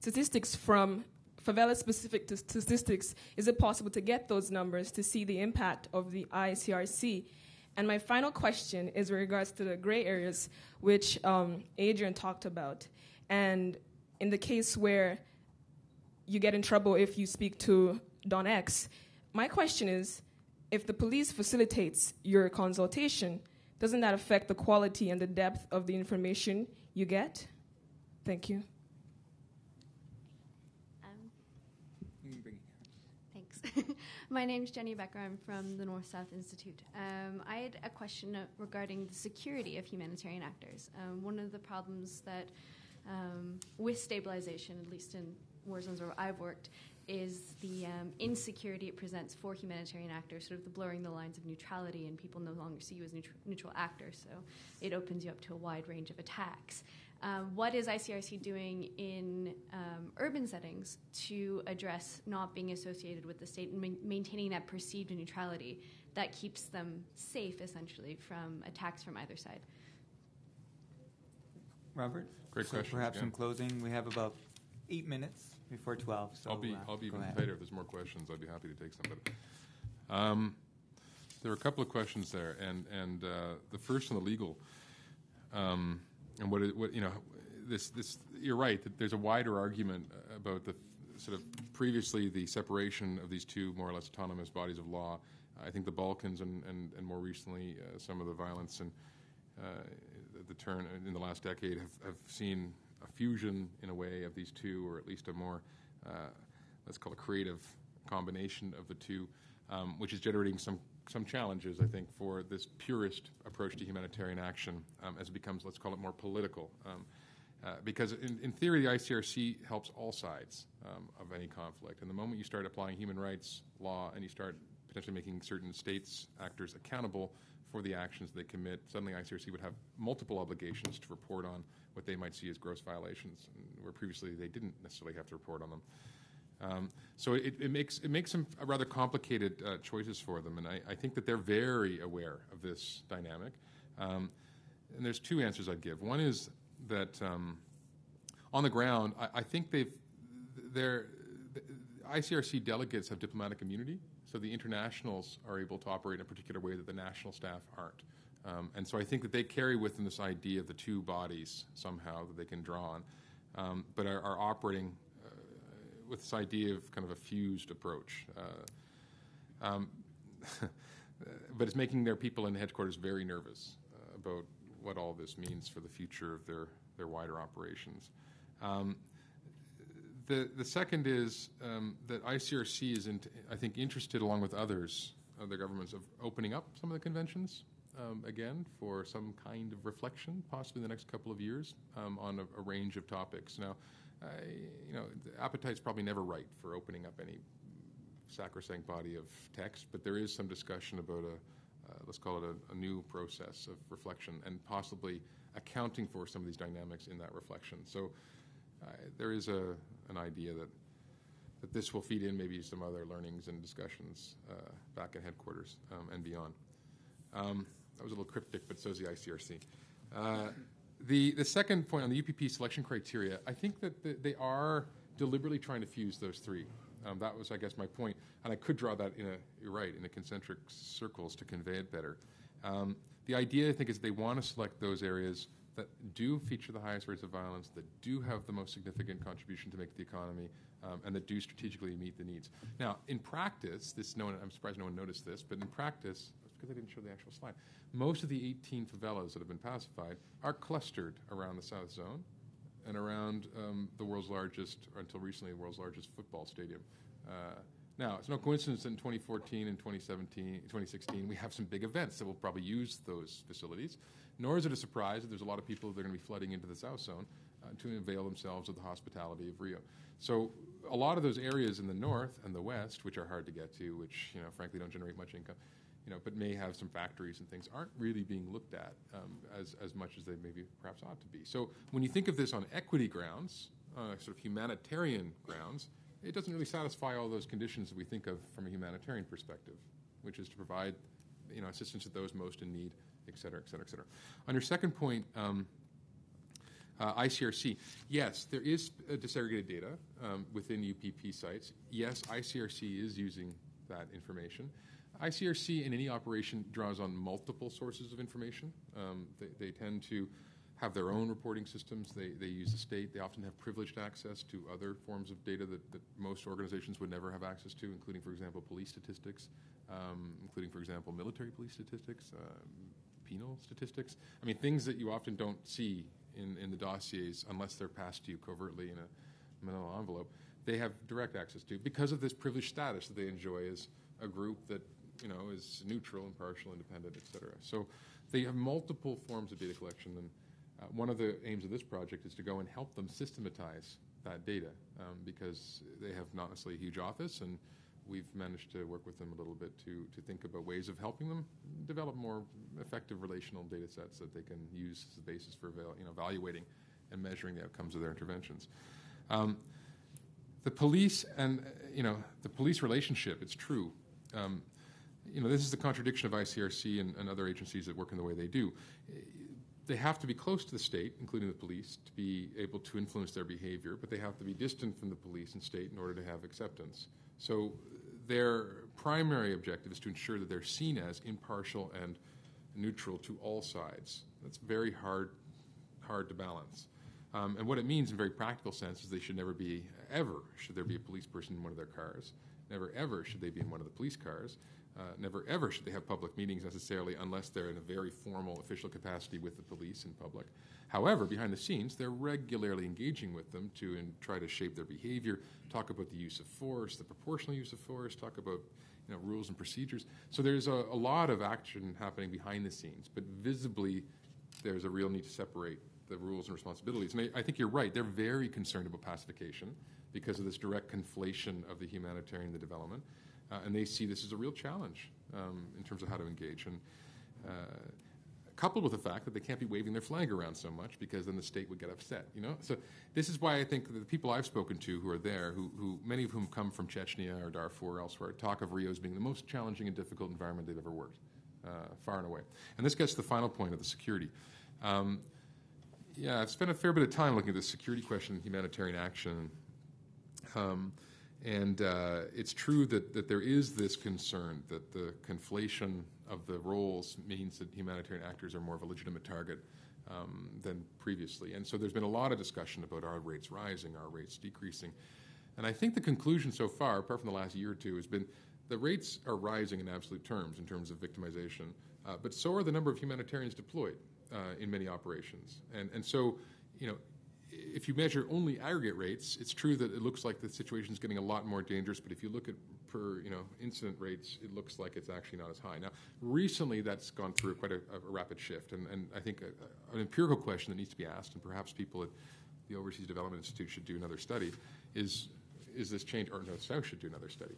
statistics from Favelas-specific statistics? Is it possible to get those numbers to see the impact of the ICRC? And my final question is with regards to the gray areas, which Adrian talked about. And in the case where you get in trouble if you speak to Don X, my question is, if the police facilitates your consultation, doesn't that affect the quality and the depth of the information you get? Thank you. Thanks. My name's Jenny Becker. I'm from the North-South Institute. I had a question regarding the security of humanitarian actors. One of the problems that with stabilization, at least in war zones where I've worked, is the insecurity it presents for humanitarian actors, sort of the blurring the lines of neutrality, and people no longer see you as neutral actors, so it opens you up to a wide range of attacks. What is ICRC doing in urban settings to address not being associated with the state and maintaining that perceived neutrality that keeps them safe, essentially, from attacks from either side? Robert? Great question. Perhaps in closing, we have about 8 minutes before 12. So I'll be even tighter if there's more questions. I'd be happy to take some. But there are a couple of questions there, and the first on the legal, and what you know, this you're right that there's a wider argument about the sort of previously the separation of these two more or less autonomous bodies of law. I think the Balkans and more recently some of the violence and the turn in the last decade have seen a fusion in a way of these two, or at least a more, let's call it creative combination of the two, which is generating some challenges, I think, for this purist approach to humanitarian action as it becomes, let's call it, more political. Because in theory, the ICRC helps all sides of any conflict. And the moment you start applying human rights law and you start potentially making certain states, actors accountable for the actions they commit, suddenly ICRC would have multiple obligations to report on what they might see as gross violations, where previously they didn't necessarily have to report on them. So it makes some rather complicated choices for them, and I think that they're very aware of this dynamic. And there's two answers I'd give. One is that on the ground, I think the ICRC delegates have diplomatic immunity, so the internationals are able to operate in a particular way that the national staff aren't. And so I think that they carry with them this idea of the two bodies somehow that they can draw on, but are operating with this idea of kind of a fused approach. But it's making their people in the headquarters very nervous about what all this means for the future of their wider operations. The second is that ICRC is, I think, interested, along with others, other governments, of opening up some of the conventions again for some kind of reflection, possibly in the next couple of years, on a range of topics. Now, the appetite's probably never right for opening up any sacrosanct body of text, but there is some discussion about let's call it a new process of reflection and possibly accounting for some of these dynamics in that reflection. So there is an idea that this will feed in maybe some other learnings and discussions back at headquarters and beyond. That was a little cryptic, but so is the ICRC. The second point on the UPP selection criteria, I think that they are deliberately trying to fuse those three. That was, I guess, my point. And I could draw that you're right, in a concentric circles to convey it better. The idea, I think, is they want to select those areas that do feature the highest rates of violence, that do have the most significant contribution to make the economy, and that do strategically meet the needs. Now, in practice, I'm surprised no one noticed this, but in practice, that's because I didn't show the actual slide, most of the 18 favelas that have been pacified are clustered around the South Zone and around the world's largest, or until recently, the world's largest football stadium. Now, it's no coincidence that in 2014 and 2016, we have some big events that will probably use those facilities. Nor is it a surprise that there's a lot of people that are going to be flooding into the South Zone to avail themselves of the hospitality of Rio. So a lot of those areas in the north and the west, which are hard to get to, which frankly don't generate much income, but may have some factories and things, aren't really being looked at as much as they maybe perhaps ought to be. So when you think of this on equity grounds, sort of humanitarian grounds, it doesn't really satisfy all those conditions that we think of from a humanitarian perspective, which is to provide assistance to those most in need, et cetera, et cetera, et cetera. On your second point, ICRC, yes, there is disaggregated data within UPP sites. Yes, ICRC is using that information. ICRC in any operation draws on multiple sources of information. They tend to have their own reporting systems. They use the state. They often have privileged access to other forms of data that most organizations would never have access to, including, for example, police statistics, including, for example, military police statistics, penal statistics. I mean, things that you often don't see in the dossiers unless they're passed to you covertly in a manila envelope. They have direct access to because of this privileged status that they enjoy as a group that is neutral, impartial, independent, et cetera. So they have multiple forms of data collection, and one of the aims of this project is to go and help them systematize that data because they have not necessarily a huge office, and we've managed to work with them a little bit to think about ways of helping them develop more effective relational data sets that they can use as a basis for evaluating and measuring the outcomes of their interventions. The police and the police relationship, it's true. This is the contradiction of ICRC and other agencies that work in the way they do. They have to be close to the state, including the police, to be able to influence their behavior, but they have to be distant from the police and state in order to have acceptance. So their primary objective is to ensure that they're seen as impartial and neutral to all sides. That's very hard to balance. And what it means in a very practical sense is they should never be, ever, should there be a police person in one of their cars. Never, ever should they be in one of the police cars. Never, ever should they have public meetings necessarily unless they're in a very formal official capacity with the police in public. However, behind the scenes, they're regularly engaging with them to try to shape their behavior, talk about the use of force, the proportional use of force, talk about rules and procedures. So there's a lot of action happening behind the scenes, but visibly there's a real need to separate the rules and responsibilities. And I think you're right. They're very concerned about pacification because of this direct conflation of the humanitarian and the development. And they see this as a real challenge in terms of how to engage. And coupled with the fact that they can't be waving their flag around so much because then the state would get upset, you know? So this is why I think the people I've spoken to who are there, who many of whom come from Chechnya or Darfur or elsewhere, talk of Rio as being the most challenging and difficult environment they've ever worked, far and away. And this gets to the final point of the security. I've spent a fair bit of time looking at the security question in humanitarian action. It's true that there is this concern that the conflation of the roles means that humanitarian actors are more of a legitimate target than previously. And so there's been a lot of discussion about our rates rising, our rates decreasing. And I think the conclusion so far, apart from the last year or two, has been the rates are rising in absolute terms in terms of victimization, but so are the number of humanitarians deployed in many operations. And so, you know, if you measure only aggregate rates, it's true that it looks like the situation is getting a lot more dangerous, but if you look at per incident rates, it looks like it's actually not as high. Now, recently that's gone through quite a rapid shift, and I think an empirical question that needs to be asked, and perhaps people at the Overseas Development Institute should do another study, is this change, or no, South should do another study.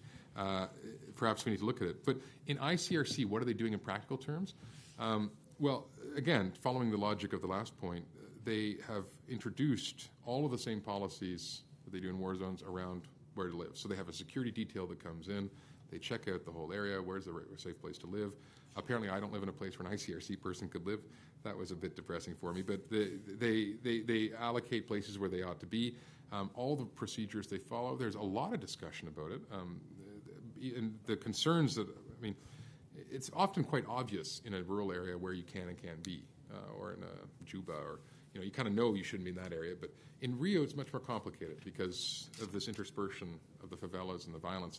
Perhaps we need to look at it. But in ICRC, what are they doing in practical terms? Well, again, following the logic of the last point, they have introduced all of the same policies that they do in war zones around where to live. So they have a security detail that comes in. They check out the whole area. Where's the safe place to live? Apparently, I don't live in a place where an ICRC person could live. That was a bit depressing for me. But they allocate places where they ought to be. All the procedures they follow, there's a lot of discussion about it. And the concerns that, I mean, it's often quite obvious in a rural area where you can and can't be, or in a Juba, or you kind of know you shouldn't be in that area. But in Rio, it's much more complicated because of this interspersion of the favelas and the violence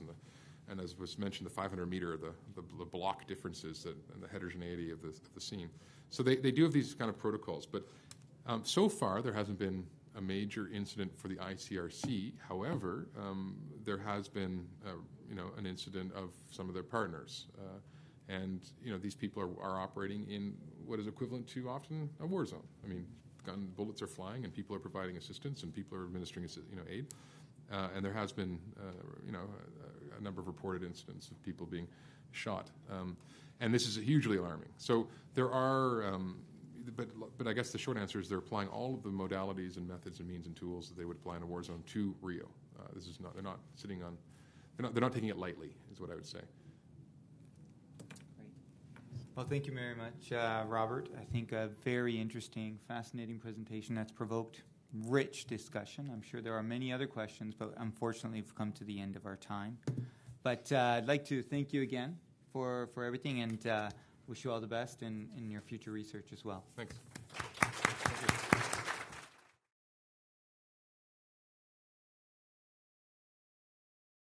and as was mentioned, the 500-meter, the block differences and the heterogeneity of the scene. So they do have these kind of protocols. But so far, there hasn't been a major incident for the ICRC. However, there has been an incident of some of their partners. And these people are operating in what is equivalent to often a war zone. I mean, bullets are flying, and people are providing assistance, and people are administering aid. And there has been a number of reported incidents of people being shot, and this is hugely alarming. So there are, but I guess the short answer is they're applying all of the modalities and methods and means and tools that they would apply in a war zone to Rio. This is not. They're not sitting on. They're not taking it lightly, is what I would say. Well, thank you very much, Robert. I think a very interesting, fascinating presentation that's provoked rich discussion. I'm sure there are many other questions, but unfortunately we've come to the end of our time. But I'd like to thank you again for everything, and wish you all the best in your future research as well. Thanks. Thank you.